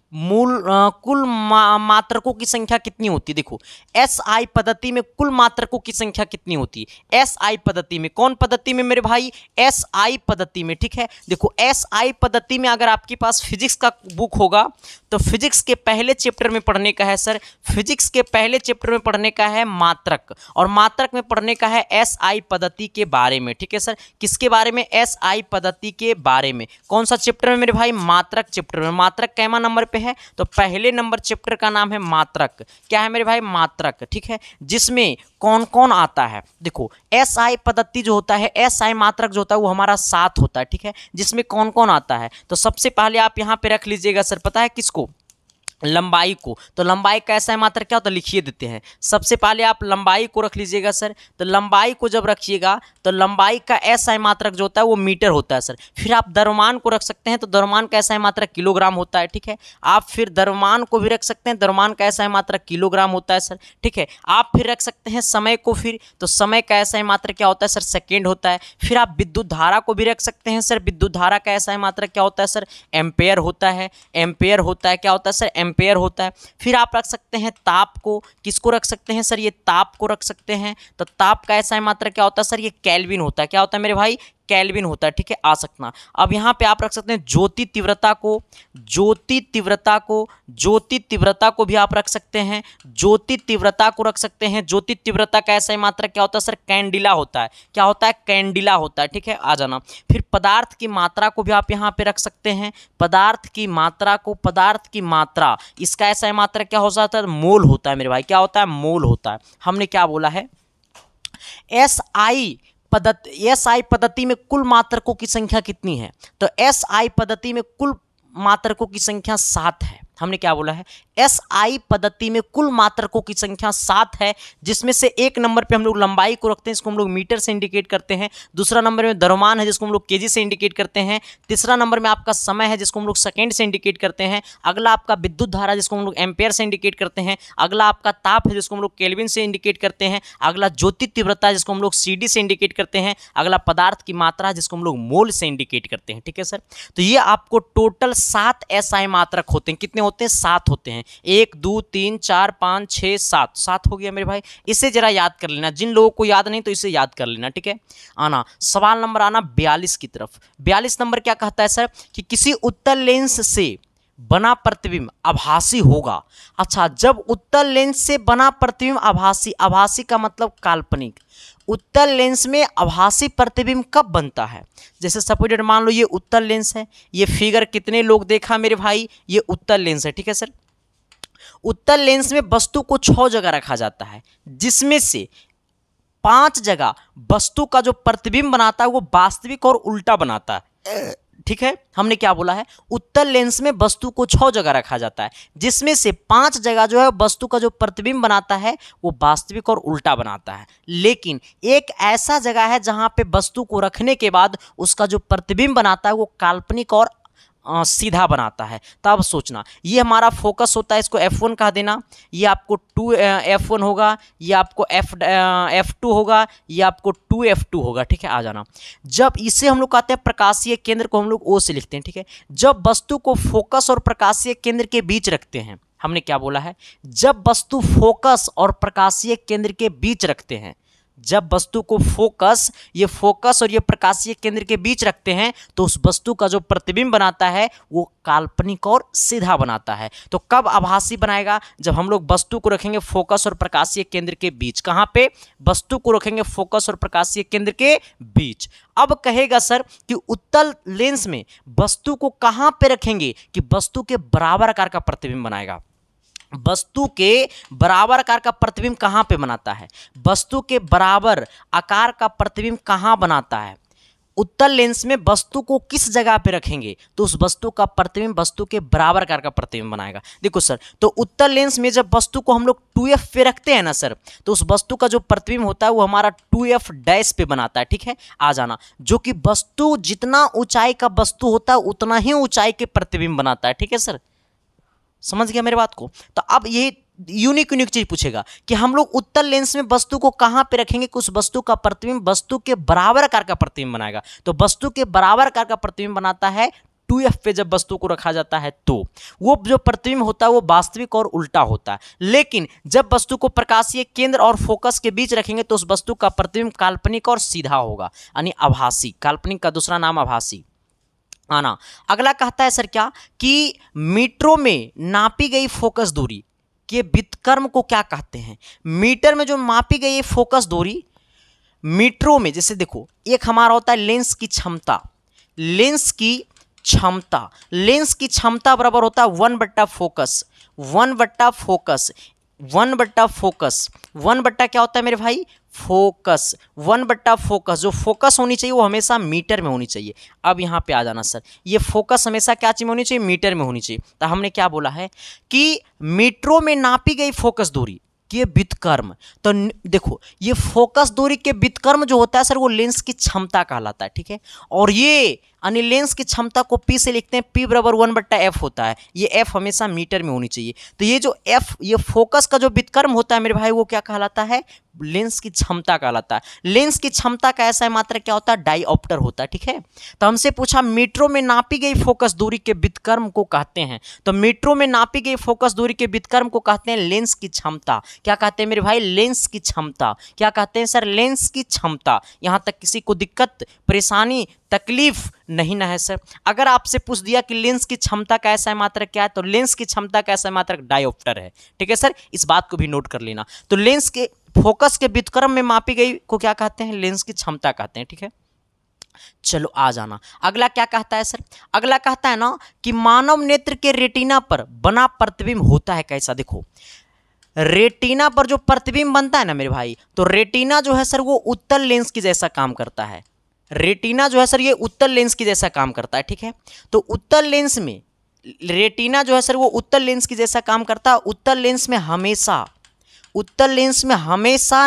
मात्रकों की संख्या कितनी होती है। देखो, SI पद्धति में कुल मात्रकों की संख्या कितनी होती है। SI पद्धति में, कौन पद्धति में मेरे भाई, SI पद्धति में, ठीक है। देखो, SI पद्धति में अगर आपके पास फिजिक्स का बुक होगा तो फिजिक्स के पहले चैप्टर में पढ़ने का है सर, फिजिक्स के पहले चैप्टर में पढ़ने का है मात्रक, और मात्रक में पढ़ने का है SI पद्धति के बारे में, ठीक है सर। किसके बारे में, SI पद्धति के बारे में। कौन सा चैप्टर में मेरे भाई, मात्रक चैप्टर में। मात्रक का कैमा नंबर पे है? तो पहले नंबर चैप्टर का नाम है मात्रक। क्या है मेरे भाई? मात्रक, ठीक है। जिसमें कौन कौन आता है? देखो SI पद्धति जो होता है, SI मात्रक जो होता है वो हमारा 7 होता है, ठीक है। जिसमें कौन कौन आता है? तो सबसे पहले आप यहाँ पे रख लीजिएगा सर, पता है किसको? लंबाई को। तो लंबाई का ऐसा मात्रक क्या होता है, लिखिए देते हैं। सबसे पहले आप लंबाई को रख लीजिएगा सर। तो लंबाई को जब रखिएगा तो लंबाई का SI मात्रक जो होता है वो मीटर होता है सर। फिर आप द्रव्यमान को रख सकते हैं, तो द्रव्यमान का SI मात्रक किलोग्राम होता है, ठीक है। आप फिर द्रव्यमान को भी रख सकते हैं, द्रव्यमान का SI मात्रक किलोग्राम होता है सर, ठीक है। आप फिर रख सकते हैं समय को, फिर तो समय का SI मात्रक क्या होता है सर? सेकेंड होता है। फिर आप विद्युत धारा को भी रख सकते हैं सर। विद्युत धारा का SI मात्रक क्या होता है सर? एम्पेयर होता है। एम्पेयर होता है, क्या होता है सर? एम्पेयर होता है। फिर आप रख सकते हैं ताप को। किसको रख सकते हैं सर? ये ताप को रख सकते हैं। तो ताप का SI मात्रक क्या होता है सर? ये केल्विन होता है। क्या होता है मेरे भाई? केल्विन होता है, ठीक है। आ सकना। अब यहाँ पे आप रख सकते हैं ज्योति तीव्रता को। ज्योति तीव्रता को, ज्योति तीव्रता को भी आप रख सकते हैं। ज्योति तीव्रता को रख सकते हैं। ज्योति तीव्रता का SI मात्रक क्या होता है सर? कैंडिला होता है। क्या होता है? कैंडिला होता है, ठीक है। आ जाना। फिर पदार्थ की मात्रा को भी आप यहाँ पे रख सकते हैं। पदार्थ की मात्रा को, पदार्थ की मात्रा, इसका SI मात्रक क्या हो जाता है? मोल होता है मेरे भाई। क्या होता है? मोल होता है। हमने क्या बोला है? SI पद्धति में कुल मात्रकों की संख्या कितनी है? तो SI पद्धति में कुल मात्रकों की संख्या 7 है। हमने क्या बोला है? SI पद्धति में कुल मात्रकों की संख्या 7 है, जिसमें से एक नंबर पे हम लोग लंबाई को रखते हैं, इसको हम लोग मीटर से इंडिकेट करते हैं। दूसरा नंबर में द्रव्यमान है, जिसको हम लोग केजी से इंडिकेट करते हैं। तीसरा नंबर में आपका समय है, जिसको हम लोग सेकंड से इंडिकेट करते हैं। अगला आपका विद्युत धारा, जिसको हम लोग एम्पेयर से इंडिकेट करते हैं। अगला आपका ताप है, जिसको हम लोग केल्विन से इंडिकेट करते हैं। अगला ज्योति तीव्रता, जिसको हम लोग CD से इंडिकेट करते हैं। अगला पदार्थ की मात्रा, जिसको हम लोग मोल से इंडिकेट करते हैं, ठीक है सर। तो ये आपको टोटल 7 SI मात्रक होते हैं। कितने होते हैं? 7 होते हैं। 1 2 3 4 5 6 7, 7 हो गया मेरे भाई। इसे जरा याद कर लेना, जिन लोगों को याद नहीं तो इसे याद कर लेना, ठीक है। आना सवाल नंबर आना 42 की तरफ। 42 नंबर क्या कहता है सर? कि किसी उत्तल लेंस से बना प्रतिबिंब आभासी होगा। अच्छा, जब उत्तल लेंस से बना प्रतिबिंब आभासी, आभासी का मतलब काल्पनिक। उत्तल लेंस में आभासी प्रतिबिंब कब बनता है? जैसे सपोज मान लो ये उत्तल लेंस है। ये फिगर कितने लोग देखा मेरे भाई? ये उत्तल लेंस है, ठीक है सर। उत्तल लेंस में वस्तु को 6 जगह रखा जाता है, जिसमें से 5 जगह वस्तु का जो प्रतिबिंब बनाता है वो वास्तविक और उल्टा बनाता है, ठीक है। हमने क्या बोला है? उत्तल लेंस में वस्तु को 6 जगह रखा जाता है, जिसमें से 5 जगह जो है वस्तु का जो प्रतिबिंब बनाता है वो वास्तविक और उल्टा बनाता है। लेकिन एक ऐसा जगह है जहां पे वस्तु को रखने के बाद उसका जो प्रतिबिंब बनाता है वो काल्पनिक और सीधा बनाता है। तो अब सोचना, ये हमारा फोकस होता है, इसको F1 कह देना। ये आपको 2F1 होगा, ये आपको F2 होगा, ये आपको 2F2 होगा, ठीक है। आ जाना। जब इसे हम लोग कहते हैं प्रकाशीय केंद्र, को हम लोग O से लिखते हैं, ठीक है। जब वस्तु को फोकस और प्रकाशीय केंद्र के बीच रखते हैं, हमने क्या बोला है? जब वस्तु फोकस और प्रकाशीय केंद्र के बीच रखते हैं, जब वस्तु को फोकस और ये प्रकाशीय केंद्र के बीच रखते हैं तो उस वस्तु का जो प्रतिबिंब बनाता है वो काल्पनिक और सीधा बनाता है। तो कब आभासी बनाएगा? जब हम लोग वस्तु को रखेंगे फोकस और प्रकाशीय केंद्र के बीच। कहां पे? वस्तु को रखेंगे फोकस और प्रकाशीय केंद्र के बीच। अब कहेगा सर कि उत्तल लेंस में वस्तु को कहां पे रखेंगे कि वस्तु के बराबर आकार का प्रतिबिंब बनाएगा। वस्तु के बराबर आकार का प्रतिबिंब कहां पे बनाता है? वस्तु के बराबर आकार का प्रतिबिंब कहां बनाता है? उत्तल लेंस में वस्तु को किस जगह पे रखेंगे तो उस वस्तु का प्रतिबिंब वस्तु के बराबर आकार का प्रतिबिंब बनाएगा। देखो सर, तो उत्तल लेंस में जब वस्तु को हम लोग 2F पे रखते हैं ना सर, तो उस वस्तु का जो प्रतिबिंब होता है वो हमारा 2F डैश पे बनाता है, ठीक है। आ जाना। जो कि वस्तु जितना ऊंचाई का वस्तु होता है उतना ही ऊंचाई के प्रतिबिंब बनाता है, ठीक है सर। समझ गया मेरे बात को? तो अब ये यूनिक चीज पूछेगा कि हम लोग उत्तल लेंस में वस्तु को कहां पे रखेंगे कि उस वस्तु का प्रतिबिंब वस्तु के बराबर आकार का प्रतिबिंब बनाएगा। तो वस्तु के बराबर आकार का प्रतिबिंब बनाता है 2F पे जब वस्तु को रखा जाता है तो वो जो प्रतिबिंब होता है वो वास्तविक और उल्टा होता है। लेकिन जब वस्तु को प्रकाशीय केंद्र और फोकस के बीच रखेंगे तो उस वस्तु का प्रतिबिंब काल्पनिक और सीधा होगा, यानी आभासी। काल्पनिक का दूसरा नाम आभासी। आना। अगला कहता है सर क्या कि मीटरों में नापी गई फोकस दूरी के व्युत्क्रम को क्या कहते हैं? मीटर में जो मापी गई फोकस दूरी मीटरों में, जैसे देखो एक हमारा होता है लेंस की क्षमता। लेंस की क्षमता, लेंस की क्षमता बराबर होता है 1/फोकस, 1/फोकस, 1/ क्या होता है मेरे भाई, फोकस, 1/फोकस। जो फोकस होनी चाहिए वो हमेशा मीटर में होनी चाहिए। अब यहाँ पे आ जाना सर, ये फोकस हमेशा क्या चीज में होनी चाहिए, मीटर में होनी चाहिए। तो हमने क्या बोला है कि मीटरों में नापी गई फोकस दूरी के व्युत्क्रम। तो देखो ये फोकस दूरी के व्युत्क्रम जो होता है सर वो लेंस की क्षमता कहलाता है, ठीक है। और ये यानी लेंस की क्षमता को P से लिखते हैं, P बराबर 1/f होता है। ये F हमेशा मीटर में होनी चाहिए। तो ये जो F, ये फोकस का जो व्युत्क्रम होता है मेरे भाई वो क्या कहलाता है, लेंस की क्षमता कहलाता है। लेंस की क्षमता का ऐसा मात्रा क्या होता है, डायऑप्टर होता है, ठीक है। तो हमसे पूछा मीटरों में नापी गई फोकस दूरी के व्युत्क्रम को कहते हैं। तो मीटरों में नापी गई फोकस दूरी के व्युत्क्रम को कहते हैं लेंस की क्षमता। क्या कहते हैं मेरे भाई, लेंस की क्षमता। क्या कहते हैं सर, लेंस की क्षमता। यहां तक किसी को दिक्कत, परेशानी, तकलीफ नहीं ना है सर। अगर आपसे पूछ दिया कि लेंस की क्षमता का ऐसा मात्रक क्या है, तो लेंस की क्षमता का ऐसा मात्रक डायोप्टर है, ठीक है सर। इस बात को भी नोट कर लेना। तो लेंस के फोकस के व्युत्क्रम में मापी गई को क्या कहते हैं, लेंस की क्षमता कहते हैं, ठीक है। चलो आ जाना, अगला क्या कहता है सर, अगला कहता है ना कि मानव नेत्र के रेटिना पर बना प्रतिबिंब होता है कैसा। देखो रेटिना पर जो प्रतिबिंब बनता है ना मेरे भाई, तो रेटिना जो है सर वो उत्तल लेंस की जैसा काम करता है। रेटिना जो है सर ये उत्तल लेंस की जैसा काम करता है, ठीक है। तो उत्तल लेंस में रेटिना जो है सर वो उत्तल लेंस की जैसा काम करता है। उत्तल लेंस में हमेशा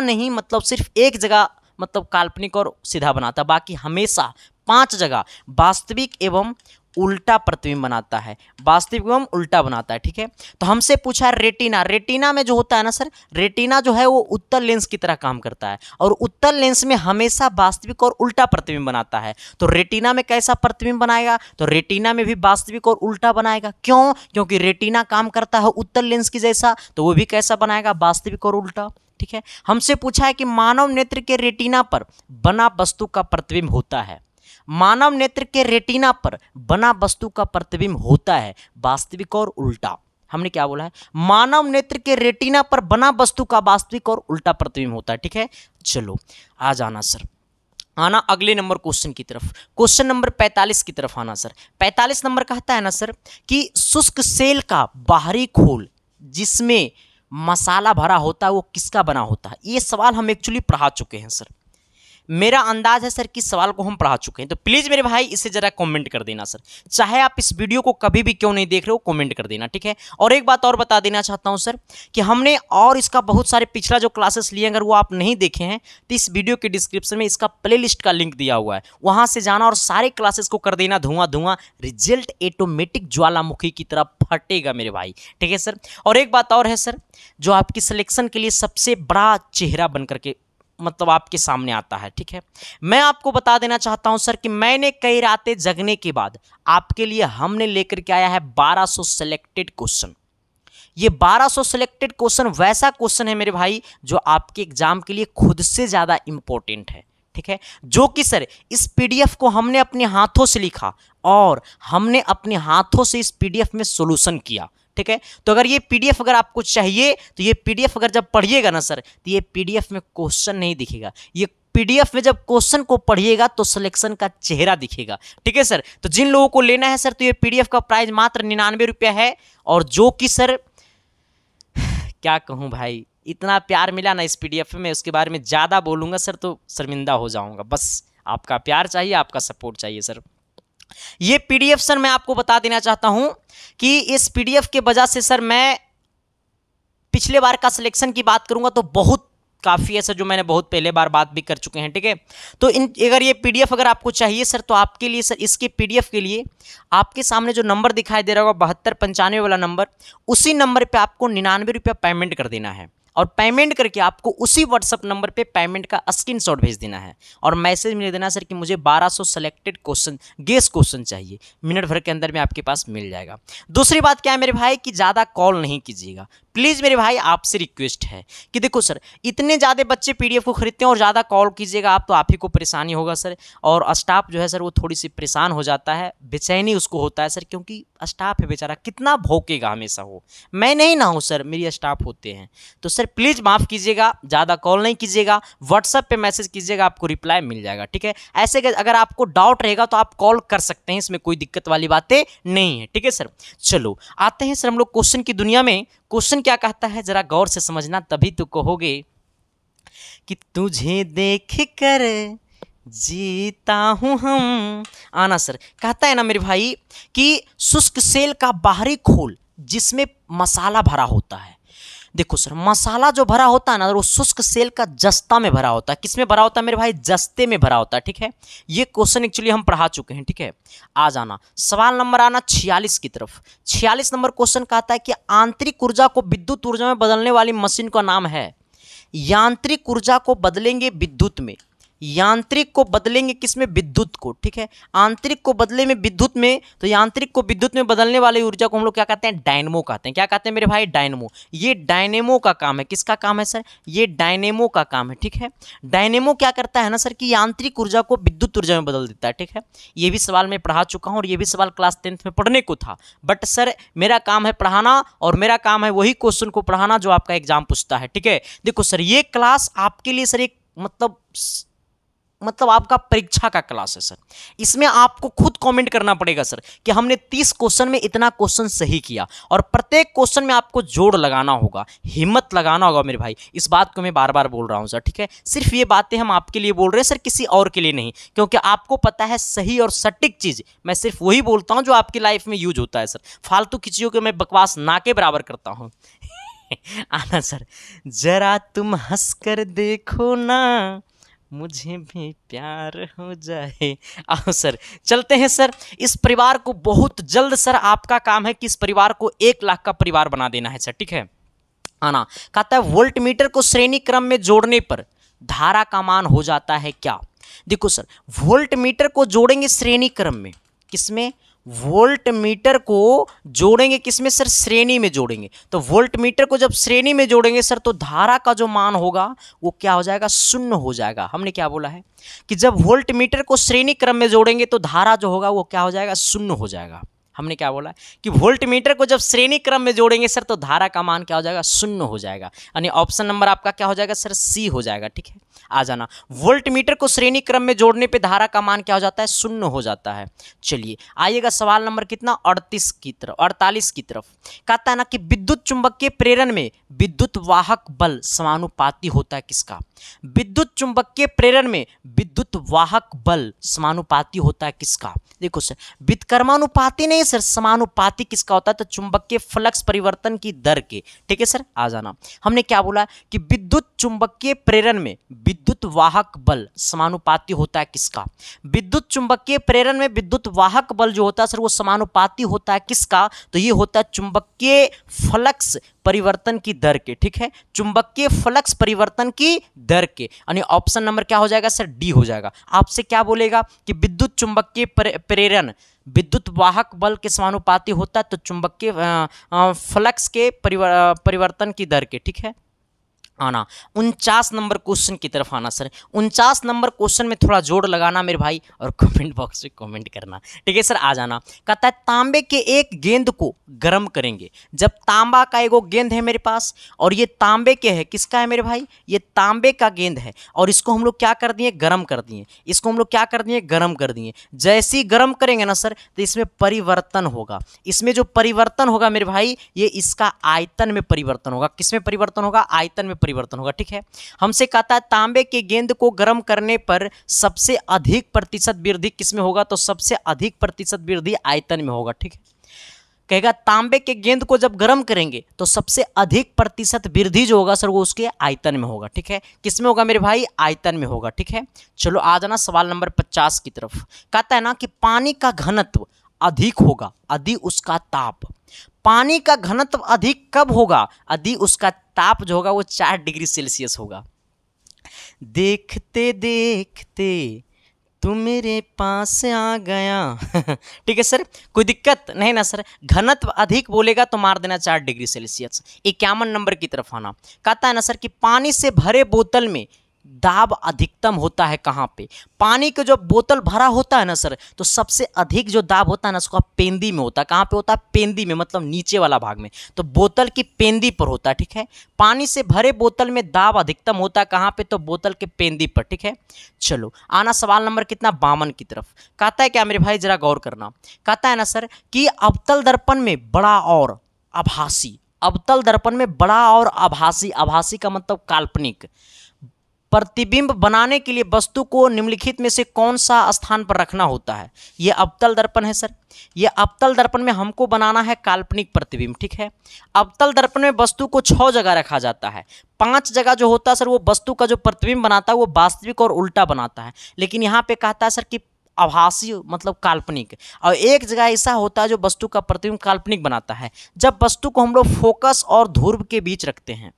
नहीं, मतलब सिर्फ एक जगह मतलब काल्पनिक और सीधा बनाता, बाकी हमेशा 5 जगह वास्तविक एवं उल्टा प्रतिबिंब बनाता है, वास्तविक एवं उल्टा बनाता है, ठीक है। तो हमसे पूछा है रेटिना, रेटिना में जो होता है ना सर, रेटिना जो है वो उत्तल लेंस की तरह काम करता है और उत्तल लेंस में हमेशा वास्तविक और उल्टा प्रतिबिंब बनाता है। तो रेटिना में कैसा प्रतिबिंब बनाएगा, तो रेटिना में भी वास्तविक और उल्टा बनाएगा। क्यों, क्योंकि रेटिना काम करता है उत्तल लेंस की जैसा, तो वो भी कैसा बनाएगा, वास्तविक और उल्टा, ठीक है। हमसे पूछा है कि मानव नेत्र के रेटिना पर बना वस्तु का प्रतिबिंब होता है, मानव नेत्र के रेटिना पर बना वस्तु का प्रतिबिंब होता है वास्तविक और उल्टा। हमने क्या बोला है, मानव नेत्र के रेटिना पर बना वस्तु का वास्तविक और उल्टा प्रतिबिंब होता है, ठीक है। चलो आ जाना सर, आना अगले नंबर क्वेश्चन की तरफ, क्वेश्चन नंबर 45 की तरफ आना सर। 45 नंबर कहता है ना सर कि शुष्क सेल का बाहरी खोल जिसमें मसाला भरा होता है वो किसका बना होता है। ये सवाल हम एक्चुअली पढ़ा चुके हैं सर, मेरा अंदाज है सर कि सवाल को हम पढ़ा चुके हैं। तो प्लीज़ मेरे भाई इसे जरा कमेंट कर देना सर, चाहे आप इस वीडियो को कभी भी क्यों नहीं देख रहे हो कमेंट कर देना, ठीक है। और एक बात और बता देना चाहता हूं सर कि हमने और इसका बहुत सारे पिछला जो क्लासेस लिए, अगर वो आप नहीं देखे हैं तो इस वीडियो के डिस्क्रिप्शन में इसका प्लेलिस्ट का लिंक दिया हुआ है, वहां से जाना और सारे क्लासेस को कर देना धुआं, रिजल्ट ऑटोमेटिक ज्वालामुखी की तरह फटेगा मेरे भाई, ठीक है सर। और एक बात और है सर, जो आपकी सिलेक्शन के लिए सबसे बड़ा चेहरा बन करके मतलब आपके सामने आता है, ठीक है। मैं आपको बता देना चाहता हूं सर कि मैंने कई रातें जगने के बाद आपके लिए हमने लेकर के आया है 1200 सिलेक्टेड क्वेश्चन। ये 1200 सिलेक्टेड क्वेश्चन वैसा क्वेश्चन है मेरे भाई जो आपके एग्जाम के लिए खुद से ज़्यादा इंपॉर्टेंट है, ठीक है। जो कि सर इस पीडीएफ को हमने अपने हाथों से लिखा और हमने अपने हाथों से इस पीडीएफ में सॉल्यूशन किया, ठीक है। तो अगर ये पीडीएफ अगर आपको चाहिए तो ये पीडीएफ अगर जब पढ़िएगा ना सर तो ये पीडीएफ में क्वेश्चन नहीं दिखेगा, ये पीडीएफ में जब क्वेश्चन को पढ़िएगा तो सिलेक्शन का चेहरा दिखेगा, ठीक है सर। तो जिन लोगों को लेना है सर तो ये पीडीएफ का प्राइस मात्र 99 रुपया है। और जो कि सर क्या कहूँ भाई, इतना प्यार मिला ना इस पीडीएफ में, उसके बारे में ज़्यादा बोलूँगा सर तो शर्मिंदा हो जाऊँगा। बस आपका प्यार चाहिए, आपका सपोर्ट चाहिए सर। ये पीडीएफ सर मैं आपको बता देना चाहता हूं कि इस पीडीएफ के वजह से सर मैं पिछले बार का सिलेक्शन की बात करूंगा तो बहुत काफ़ी है सर, जो मैंने बहुत पहले बार बात भी कर चुके हैं, ठीक है। तो अगर ये पीडीएफ अगर आपको चाहिए सर तो आपके लिए सर इसके पीडीएफ के लिए आपके सामने जो नंबर दिखाई दे रहा होगा 7295 वाला नंबर, उसी नंबर पे आपको 99 रुपया पेमेंट कर देना है और पेमेंट करके आपको उसी व्हाट्सअप नंबर पे पेमेंट का स्क्रीनशॉट भेज देना है और मैसेज में देना सर कि मुझे 1200 सेलेक्टेड क्वेश्चन गेस क्वेश्चन चाहिए। मिनट भर के अंदर में आपके पास मिल जाएगा। दूसरी बात क्या है मेरे भाई कि ज़्यादा कॉल नहीं कीजिएगा, प्लीज़ मेरे भाई आपसे रिक्वेस्ट है कि देखो सर, इतने ज़्यादा बच्चे पीडीएफ को खरीदते हैं और ज़्यादा कॉल कीजिएगा आप तो आप ही को परेशानी होगा सर, और स्टाफ जो है सर वो थोड़ी सी परेशान हो जाता है, बेचैनी उसको होता है सर, क्योंकि स्टाफ है बेचारा, कितना भौंकेगा हमेशा हो। मैं नहीं ना हूँ सर, मेरी स्टाफ होते हैं। तो सर प्लीज़ माफ़ कीजिएगा, ज़्यादा कॉल नहीं कीजिएगा, व्हाट्सएप पे मैसेज कीजिएगा, आपको रिप्लाई मिल जाएगा, ठीक है। ऐसे अगर आपको डाउट रहेगा तो आप कॉल कर सकते हैं, इसमें कोई दिक्कत वाली बातें नहीं है, ठीक है सर। चलो आते हैं सर हम लोग क्वेश्चन की दुनिया में। क्वेश्चन क्या कहता है जरा गौर से समझना, तभी तो कहोगे कि तुझे देख कर जीता हूं हम। आना सर, कहता है ना मेरे भाई कि शुष्क सेल का बाहरी खोल जिसमें मसाला भरा होता है। देखो सर, मसाला जो भरा होता है ना वो शुष्क सेल का जस्ता में भरा होता है। किसमें भरा होता है मेरे भाई? जस्ते में भरा होता है, ठीक है। ये क्वेश्चन एक्चुअली हम पढ़ा चुके हैं, ठीक है। आ जाना सवाल नंबर आना 46 की तरफ। 46 नंबर क्वेश्चन कहता है कि आंतरिक ऊर्जा को विद्युत ऊर्जा में बदलने वाली मशीन का नाम है। यांत्रिक ऊर्जा को बदलेंगे विद्युत में, यांत्रिक को बदलेंगे किसमें? विद्युत को, ठीक है। आंतरिक को बदले में विद्युत में, तो यांत्रिक को विद्युत में बदलने वाली ऊर्जा को हम लोग क्या कहते हैं? डायनेमो कहते हैं। क्या कहते हैं मेरे भाई? डायनेमो। ये डायनेमो का काम है। किसका काम है सर? ये डायनेमो का काम है, ठीक है। डायनेमो क्या करता है ना सर कि यांत्रिक ऊर्जा को विद्युत ऊर्जा में बदल देता है, ठीक है। ये भी सवाल मैं पढ़ा चुका हूँ और ये भी सवाल क्लास 10th में पढ़ने को था, बट सर मेरा काम है पढ़ाना और मेरा काम है वही क्वेश्चन को पढ़ाना जो आपका एग्जाम पूछता है, ठीक है। देखो सर, ये क्लास आपके लिए सर एक मतलब आपका परीक्षा का क्लास है सर। इसमें आपको खुद कमेंट करना पड़ेगा सर कि हमने 30 क्वेश्चन में इतना क्वेश्चन सही किया, और प्रत्येक क्वेश्चन में आपको जोड़ लगाना होगा, हिम्मत लगाना होगा मेरे भाई। इस बात को मैं बार बार बोल रहा हूं सर, ठीक है। सिर्फ ये बातें हम आपके लिए बोल रहे हैं सर, किसी और के लिए नहीं, क्योंकि आपको पता है सही और सटीक चीज़ मैं सिर्फ वही बोलता हूँ जो आपकी लाइफ में यूज होता है सर। फालतू किसी को मैं बकवास ना के बराबर करता हूँ। आना सर, जरा तुम हंस कर देखो ना, मुझे भी प्यार हो जाए। आओ सर, चलते हैं सर। इस परिवार को बहुत जल्द सर आपका काम है कि इस परिवार को 1 लाख का परिवार बना देना है सर, ठीक है। आना कहता है वोल्टमीटर को श्रेणी क्रम में जोड़ने पर धारा का मान हो जाता है क्या? देखो सर, वोल्टमीटर को जोड़ेंगे श्रेणी क्रम में, किसमें? वोल्टमीटर को जोड़ेंगे किसमें सर? श्रेणी में जोड़ेंगे। तो वोल्टमीटर को जब श्रेणी में जोड़ेंगे सर तो धारा का जो मान होगा वो क्या हो जाएगा? शून्य हो जाएगा। हमने क्या बोला है कि जब वोल्टमीटर को श्रेणी क्रम में जोड़ेंगे तो धारा जो होगा वो क्या हो जाएगा? शून्य हो जाएगा। हमने क्या बोला कि वोल्टमीटर को जब श्रेणी क्रम में जोड़ेंगे सर तो धारा का मान क्या हो जाएगा? शून्य हो जाएगा। यानी ऑप्शन नंबर आपका क्या हो जाएगा सर? सी हो जाएगा, ठीक है। आ जाना, वोल्टमीटर को श्रेणी क्रम में जोड़ने पे धारा का मान क्या हो जाता है? शून्य हो जाता है। चलिए आइएगा सवाल नंबर कितना? 48 की तरफ। कहता है ना कि विद्युत चुंबकीय प्रेरण में विद्युत वाहक बल समानुपाती होता है किसका? विद्युत चुंबकीय प्रेरण में विद्युत वाहक बल समानुपाती होता है किसका? देखो सर, व्युत्क्रमानुपाती नहीं सर, समानुपाती किसका होता है? तो चुंबकीय फ्लक्स परिवर्तन की दर के, ठीक है सर। आ जाना, हमने क्या बोला कि विद्युत चुंबकीय प्रेरण में विद्युत वाहक बल समानुपाती होता है किसका? विद्युत चुंबकीय प्रेरण में विद्युत वाहक बल जो होता है सर वो समानुपाती होता है किसका? तो ये होता है चुंबकीय फ्लक्स परिवर्तन की दर के, ठीक है। चुंबकीय फ्लक्स परिवर्तन की दर के, यानी ऑप्शन नंबर क्या हो जाएगा सर? डी हो जाएगा। आपसे क्या बोलेगा कि विद्युत चुंबकीय प्रेरण विद्युत वाहक बल के समानुपाती होता है, तो चुंबकीय फ्लक्स के परिवर्तन की दर के, ठीक है। आना 49 नंबर क्वेश्चन की तरफ आना सर। 49 नंबर क्वेश्चन में थोड़ा जोड़ लगाना मेरे भाई और कमेंट बॉक्स में कमेंट करना, ठीक है सर। आ जाना, कहता है तांबे के एक गेंद को गर्म करेंगे। जब तांबा का एगो गेंद है मेरे पास और ये तांबे के है, किसका है मेरे भाई? ये तांबे का गेंद है, और इसको हम लोग क्या कर दिए? गर्म कर दिए। इसको हम लोग क्या कर दिए? गर्म कर दिए। जैसे ही गर्म करेंगे ना सर तो इसमें परिवर्तन होगा। इसमें जो परिवर्तन होगा मेरे भाई ये इसका आयतन में परिवर्तन होगा। किसमें परिवर्तन होगा? आयतन में परिवर्तन होगा, ठीक है। हमसे कहता है तांबे के गेंद को गर्म करने पर सबसे अधिक प्रतिशत वृद्धि किसमें होगा? तो सबसे अधिक प्रतिशत वृद्धि आयतन में होगा, ठीक है। कहेगा तांबे के गेंद को जब गर्म करेंगे तो सबसे अधिक प्रतिशत वृद्धि जो होगा सर वो उसके आयतन में होगा, ठीक है। किसमें होगा मेरे भाई? आयतन में होगा, ठीक है। चलो आ जाना सवाल नंबर 50 की तरफ। कहता है ना कि पानी का घनत्व अधिक होगा यदि उसका ताप, पानी का घनत्व अधिक कब होगा? यदि उसका ताप जो होगा वो 4 डिग्री सेल्सियस होगा। देखते देखते तू मेरे पास आ गया। ठीक है सर, कोई दिक्कत नहीं ना सर। घनत्व अधिक बोलेगा तो मार देना 4 डिग्री सेल्सियस। 51 नंबर की तरफ आना। कहता है ना सर कि पानी से भरे बोतल में दाब अधिकतम होता है कहाँ पे? पानी का जो बोतल भरा होता है ना सर, तो सबसे अधिक जो दाब होता है ना उसका पेंदी में होता है। कहाँ पे होता है? पेंदी में, मतलब नीचे वाला भाग में। तो बोतल की पेंदी पर होता है। ठीक है, पानी से भरे बोतल में दाब अधिकतम होता है कहाँ पे? तो बोतल के पेंदी पर। ठीक है, चलो आना सवाल नंबर कितना? 52 की तरफ। कहता है क्या मेरे भाई, जरा गौर करना। कहता है ना सर कि अवतल दर्पण में बड़ा और आभासी, अवतल दर्पण में बड़ा और आभासी, आभासी का मतलब काल्पनिक प्रतिबिंब बनाने के लिए वस्तु को निम्नलिखित में से कौन सा स्थान पर रखना होता है? ये अवतल दर्पण है सर। ये अवतल दर्पण में हमको बनाना है काल्पनिक प्रतिबिंब। ठीक है, अवतल दर्पण में वस्तु को 6 जगह रखा जाता है। 5 जगह जो होता है सर वो वस्तु का जो प्रतिबिंब बनाता है वो वास्तविक और उल्टा बनाता है। लेकिन यहाँ पे कहता है सर कि आभासी मतलब काल्पनिक, और एक जगह ऐसा होता है जो वस्तु का प्रतिबिंब काल्पनिक बनाता है। जब वस्तु को हम लोग फोकस और ध्रुव के बीच रखते हैं,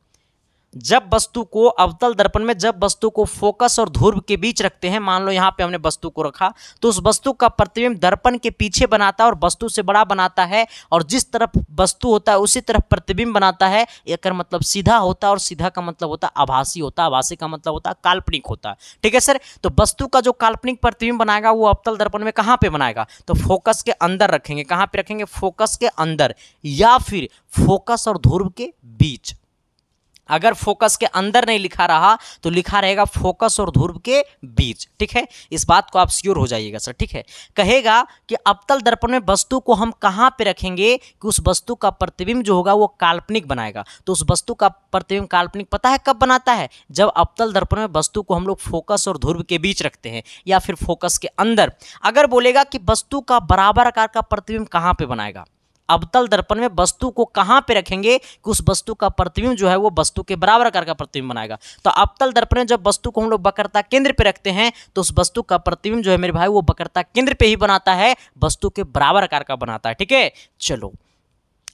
जब वस्तु को अवतल दर्पण में जब वस्तु को फोकस और ध्रुव के बीच रखते हैं, मान लो यहाँ पे हमने वस्तु को रखा, तो उस वस्तु का प्रतिबिंब दर्पण के पीछे बनाता है और वस्तु से बड़ा बनाता है, और जिस तरफ वस्तु होता है उसी तरफ प्रतिबिंब बनाता है। एक मतलब सीधा होता है, और सीधा का मतलब होता है आभासी होता है, आभासी का मतलब होता है काल्पनिक होता है। ठीक है सर, तो वस्तु का जो काल्पनिक प्रतिबिंब बनाएगा वो अवतल दर्पण में कहाँ पे बनाएगा? तो फोकस के अंदर रखेंगे। कहाँ पे रखेंगे? फोकस के अंदर, या फिर फोकस और ध्रुव के बीच। अगर फोकस के अंदर नहीं लिखा रहा तो लिखा रहेगा फोकस और ध्रुव के बीच। ठीक है, इस बात को आप श्योर हो जाइएगा सर। ठीक है, कहेगा कि अवतल दर्पण में वस्तु को हम कहाँ पे रखेंगे कि उस वस्तु का प्रतिबिंब जो होगा वो काल्पनिक बनाएगा। तो उस वस्तु का प्रतिबिंब काल्पनिक पता है कब बनाता है? जब अवतल दर्पण में वस्तु को हम लोग फोकस और ध्रुव के बीच रखते हैं, या फिर फोकस के अंदर। अगर बोलेगा कि वस्तु का बराबर आकार का प्रतिबिंब कहाँ पे बनाएगा, अवतल दर्पण में वस्तु को कहां पे रखेंगे कि उस वस्तु का प्रतिबिंब जो है वो वस्तु के बराबर आकार का प्रतिबिंब बनाएगा। तो अवतल दर्पण में जब वस्तु को हम लोग वक्रता केंद्र पे रखते हैं तो उस वस्तु का प्रतिबिंब जो है मेरे भाई वो वक्रता केंद्र पे ही बनाता है, वस्तु के बराबर आकार का बनाता है। ठीक है, चलो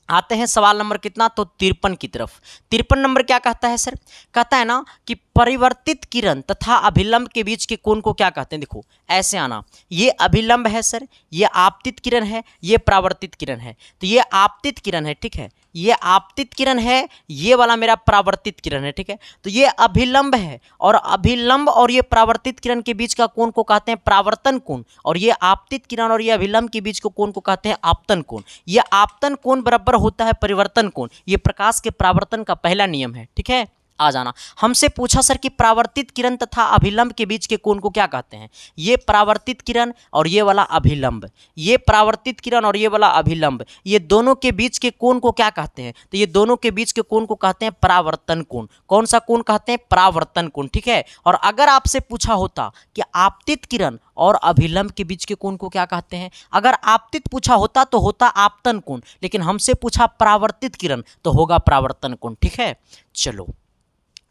आते हैं सवाल नंबर कितना? तो 53 की तरफ। 53 नंबर क्या कहता है सर? कहता है ना कि परिवर्तित किरण तथा अभिलंब के बीच के कोण को क्या कहते हैं? देखो ऐसे आना, ये अभिलंब है सर, ये आपतित किरण है, ये परावर्तित किरण है। तो ये आपतित किरण है। ठीक है, ये आपतित किरण है, ये वाला मेरा परावर्तित किरण है। ठीक है, तो ये अभिलंब है, और अभिलंब और ये परावर्तित किरण के बीच का कोण को कहते हैं परावर्तन कोण, और ये आपतित किरण और ये अभिलंब के बीच के कोण को कहते हैं आपतन कोण। ये आपतन कोण बराबर होता है परिवर्तन कोण। ये प्रकाश के परावर्तन का पहला नियम है। ठीक है, आ जाना। हमसे पूछा सर कि परावर्तित किरण तथा अभिलंब के बीच के कोण को क्या कहते हैं? ये परावर्तित किरण और ये वाला अभिलंब, ये परावर्तित किरण और ये वाला अभिलंब, ये दोनों के बीच के कोण को क्या कहते हैं? तो ये दोनों के बीच के कोण को कहते हैं परावर्तन कोण। कौन सा कोण कहते हैं? परावर्तन कोण। ठीक है, और अगर आपसे पूछा होता कि आपतित किरण और अभिलंब के बीच के कोण को क्या कहते हैं, अगर आपतित पूछा होता तो होता आपतन कोण, लेकिन हमसे पूछा परावर्तित किरण तो होगा परावर्तन कोण। ठीक है, चलो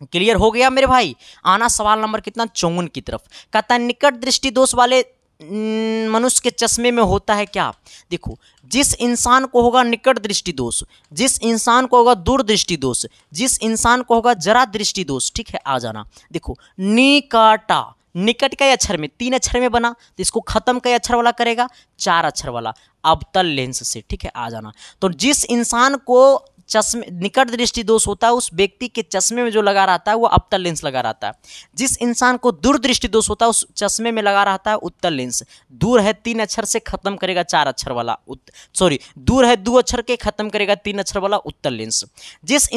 क्लियर हो गया मेरे भाई। आना सवाल नंबर कितना? 54 की तरफ। कहता है निकट दृष्टि दोष वाले मनुष्य के चश्मे में होता है क्या? देखो, जिस इंसान को होगा निकट दृष्टि दोष, जिस इंसान को होगा दूर दृष्टि दोष, जिस इंसान को होगा जरा दृष्टि दोष। ठीक है, आ जाना। देखो निकटा, निकट का अक्षर में 3 अक्षर में बना, तो इसको खत्म कई अक्षर वाला करेगा? 4 अक्षर वाला, अवतल लेंस से। ठीक है, आ जाना। तो जिस इंसान को चश्मे निकट दृष्टि दोष होता है उस व्यक्ति के चश्मे में जो लगा रहता है वो अवतल लेंस लगा रहता है। जिस इंसान को दूर दृष्टि दोष होता है उस चश्मे में लगा रहता है उत्तल लेंस। दूर है 3 अक्षर से खत्म करेगा 4 अक्षर वाला, सॉरी दूर है 2 अक्षर के खत्म करेगा 3 अक्षर वाला उत्तल लेंस। जिस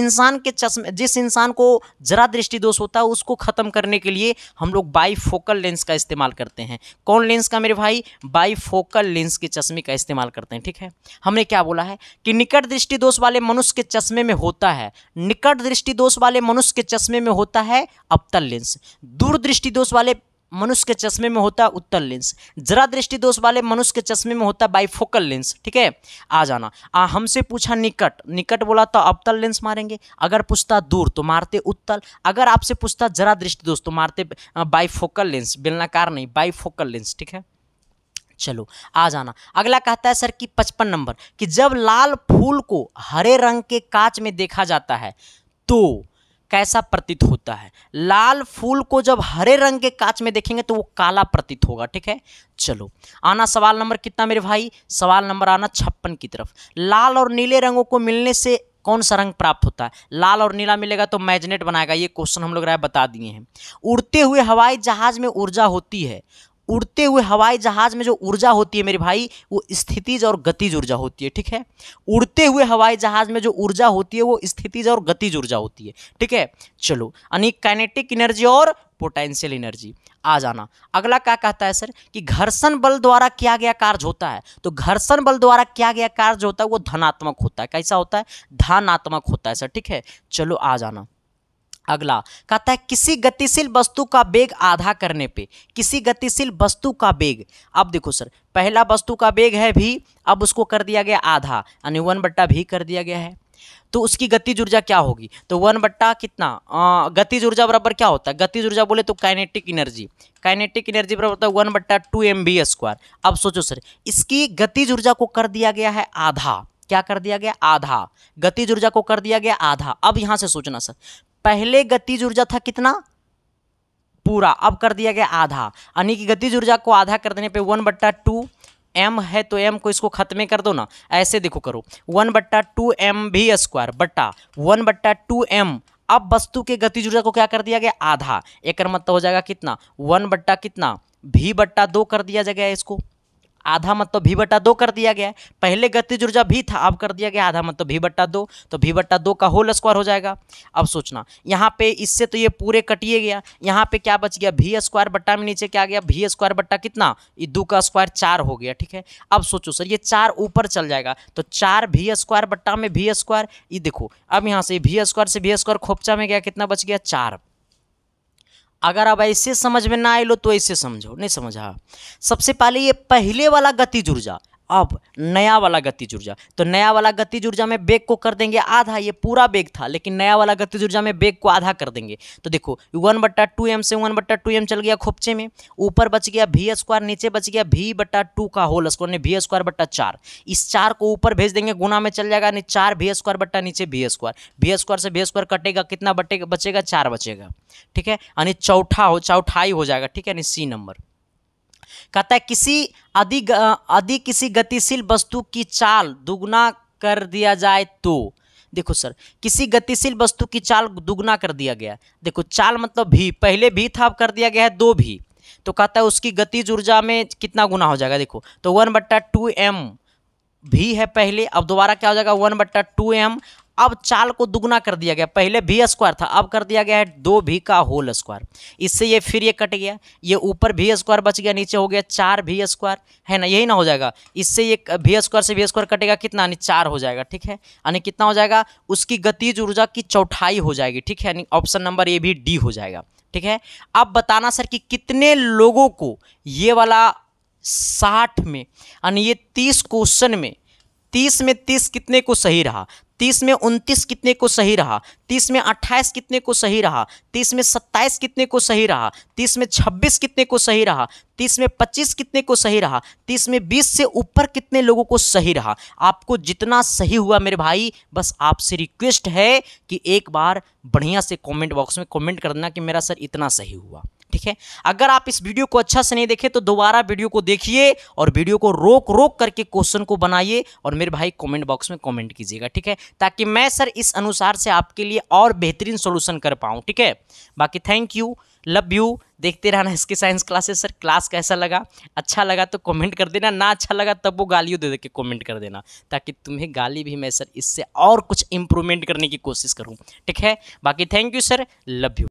इंसान को जरा दृष्टि दोष होता है उसको खत्म करने के लिए हम लोग बाईफोकल लेंस का इस्तेमाल करते हैं। कौन लेंस का मेरे भाई? बाईफोकल लेंस के चश्मे का इस्तेमाल करते हैं। ठीक है, हमने क्या बोला है कि निकट दृष्टि दोष वाले मनुष्य के चश्मे में होता है, निकट दृष्टि दोष वाले मनुष्य के चश्मे में होता है अवतल लेंस, दूर दृष्टि दोष वाले मनुष्य के चश्मे में होता है उत्तल लेंस, जरा दृष्टि दोष वाले मनुष्य के चश्मे में होता है बाईफोकल लेंस। ठीक है, आ जाना। हमसे पूछा निकट, निकट बोला तो अवतल लेंस मारेंगे, अगर पूछता दूर तो मारते उत्तल, अगर आपसे पूछता जरा दृष्टि दोष तो मारते बाईफोकल लेंस, बेलनाकार नहीं बाईफोकल लेंस। ठीक है, चलो आ जाना। अगला कहता है सर कि 55 नंबर कि जब लाल फूल को हरे रंग के कांच में देखा जाता है तो कैसा प्रतीत होता है? लाल फूल को जब हरे रंग के कांच में देखेंगे तो वो काला प्रतीत होगा। ठीक है, चलो आना सवाल नंबर कितना मेरे भाई? सवाल नंबर आना 56 की तरफ। लाल और नीले रंगों को मिलने से कौन सा रंग प्राप्त होता है? लाल और नीला मिलेगा तो मैग्नेट बनाएगा। ये क्वेश्चन हम लोग राय बता दिए हैं। उड़ते हुए हवाई जहाज में ऊर्जा होती है। उड़ते हुए हवाई जहाज में जो ऊर्जा होती है मेरे भाई वो स्थितिज और गतिज ऊर्जा होती है। ठीक है, उड़ते हुए हवाई जहाज में जो ऊर्जा होती है वो स्थितिज और गतिज ऊर्जा होती है। ठीक है, चलो यानी काइनेटिक एनर्जी और पोटेंशियल एनर्जी। आ जाना अगला क्या कहता है सर कि घर्षण बल द्वारा किया गया कार्य होता है। तो घर्षण बल द्वारा किया गया कार्य जो होता है वो धनात्मक होता है। कैसा होता है? धनात्मक होता है सर। ठीक है, चलो आ जाना अगला कहता है किसी गतिशील वस्तु का वेग आधा करने पे, किसी गतिशील वस्तु का वेग। अब देखो सर, पहला वस्तु का वेग है भी, अब उसको कर दिया गया आधा यानी 1/v कर दिया गया है। तो उसकी गतिज ऊर्जा क्या होगी? तो 1 कितना गतिज ऊर्जा बराबर क्या होता है? गतिज ऊर्जा बोले तो काइनेटिक एनर्जी, काइनेटिक एनर्जी बराबर होता है 1/2 mv²। अब सोचो सर, इसकी गतिज ऊर्जा को कर दिया गया है आधा। क्या कर दिया गया? आधा। गतिज ऊर्जा को कर दिया गया आधा। अब यहां से सोचना सर, पहले गतिज ऊर्जा था कितना? पूरा। अब कर दिया गया आधा, यानी कि गतिज ऊर्जा को आधा कर देने पे 1/2 m है तो m को इसको खत्म कर दो ना। ऐसे देखो करो 1/2 mv² बटा 1/2 m। अब वस्तु के गतिज ऊर्जा को क्या कर दिया गया? आधा। एक मतलब हो जाएगा कितना? 1 कितना v/2 कर दिया जाएगा इसको। आधा मतलब v/2 कर दिया गया है। पहले गतिज ऊर्जा भी था, अब कर दिया गया आधा मतलब v/2, तो v/2 का होल स्क्वायर हो जाएगा। अब सोचना यहाँ पे इससे तो ये पूरे कटिए गया, यहाँ पे क्या बच गया? v² बट्टा में नीचे क्या गया? v² बट्टा कितना? ये 2 का स्क्वायर 4 हो गया। ठीक है, अब सोचो सर ये 4 ऊपर चल जाएगा तो 4v² बट्टा में v²। ये देखो अब यहाँ से v² से v² खोपचा में गया, कितना बच गया? 4। अगर अब ऐसे समझ में ना आए लो तो ऐसे समझो, नहीं समझा? सबसे पहले ये पहले वाला गतिज ऊर्जा, अब नया वाला गतिज ऊर्जा। तो नया वाला गतिज ऊर्जा में वेग को कर देंगे आधा। ये पूरा वेग था लेकिन नया वाला गतिज ऊर्जा में वेग को आधा कर देंगे। तो देखो 1/2 m से 1/2 m चल गया खोपचे में, ऊपर बच गया v², नीचे बच गया v/2 का होल स्क्वायर ने v² बट्टा 4। इस 4 को ऊपर भेज देंगे, गुना में चल जाएगा यानी 4 v² बट्टा नीचे v²। v² से v² कटेगा, कितना बचेगा? 4 बचेगा। ठीक है, यानी चौथाई हो जाएगा। ठीक है, यानी सी नंबर। कहता है किसी गतिशील वस्तु की चाल दुगना कर दिया जाए तो। देखो सर, किसी गतिशील वस्तु की चाल दुगना कर दिया गया। देखो चाल मतलब भी, पहले भी था अब कर दिया गया है 2 भी। तो कहता है उसकी गतिज ऊर्जा में कितना गुना हो जाएगा? देखो तो 1/2 m भी है पहले, अब दोबारा क्या हो जाएगा? 1/2 m। अब चाल को दुगना कर दिया गया, पहले v² था अब कर दिया गया है 2v का होल स्क्वायर। इससे ये फिर ये कट गया, ये ऊपर v² बच गया, नीचे हो गया 4v², है ना? यही ना हो जाएगा। इससे ये v² से v² कटेगा, कितना? यानी 4 हो जाएगा। ठीक है, यानी कितना हो जाएगा? उसकी गतिज ऊर्जा की चौथाई हो जाएगी। ठीक है, यानी ऑप्शन नंबर ए भी डी हो जाएगा। ठीक है, अब बताना सर कि कितने लोगों को ये वाला 60 में यानी ये 30 क्वेश्चन में 30 में 30 कितने को सही रहा? 30 में 29 कितने को सही रहा? 30 में 28 कितने को सही रहा? 30 में 27 कितने को सही रहा? 30 में 26 कितने को सही रहा? 30 में 25 कितने को सही रहा? 30 में 20 से ऊपर कितने लोगों को सही रहा? आपको जितना सही हुआ मेरे भाई, बस आपसे रिक्वेस्ट है कि एक बार बढ़िया से कमेंट बॉक्स में कमेंट कर देना कि मेरा सर इतना सही हुआ। ठीक है, अगर आप इस वीडियो को अच्छा से नहीं देखे तो दोबारा वीडियो को देखिए और वीडियो को रोक करके क्वेश्चन को बनाइए और मेरे भाई कमेंट बॉक्स में कमेंट कीजिएगा। ठीक है, ताकि मैं सर इस अनुसार से आपके लिए और बेहतरीन सॉल्यूशन कर पाऊँ। ठीक है, बाकी थैंक यू, लव यू। देखते रहना इसके साइंस क्लासेस। सर क्लास कैसा लगा? अच्छा लगा तो कमेंट कर देना, ना अच्छा लगा तब वो गालियों दे के कमेंट कर देना, ताकि तुम्हें गाली भी मैं सर इससे और कुछ इंप्रूवमेंट करने की कोशिश करूँ। ठीक है, बाकी thank you sir, love you.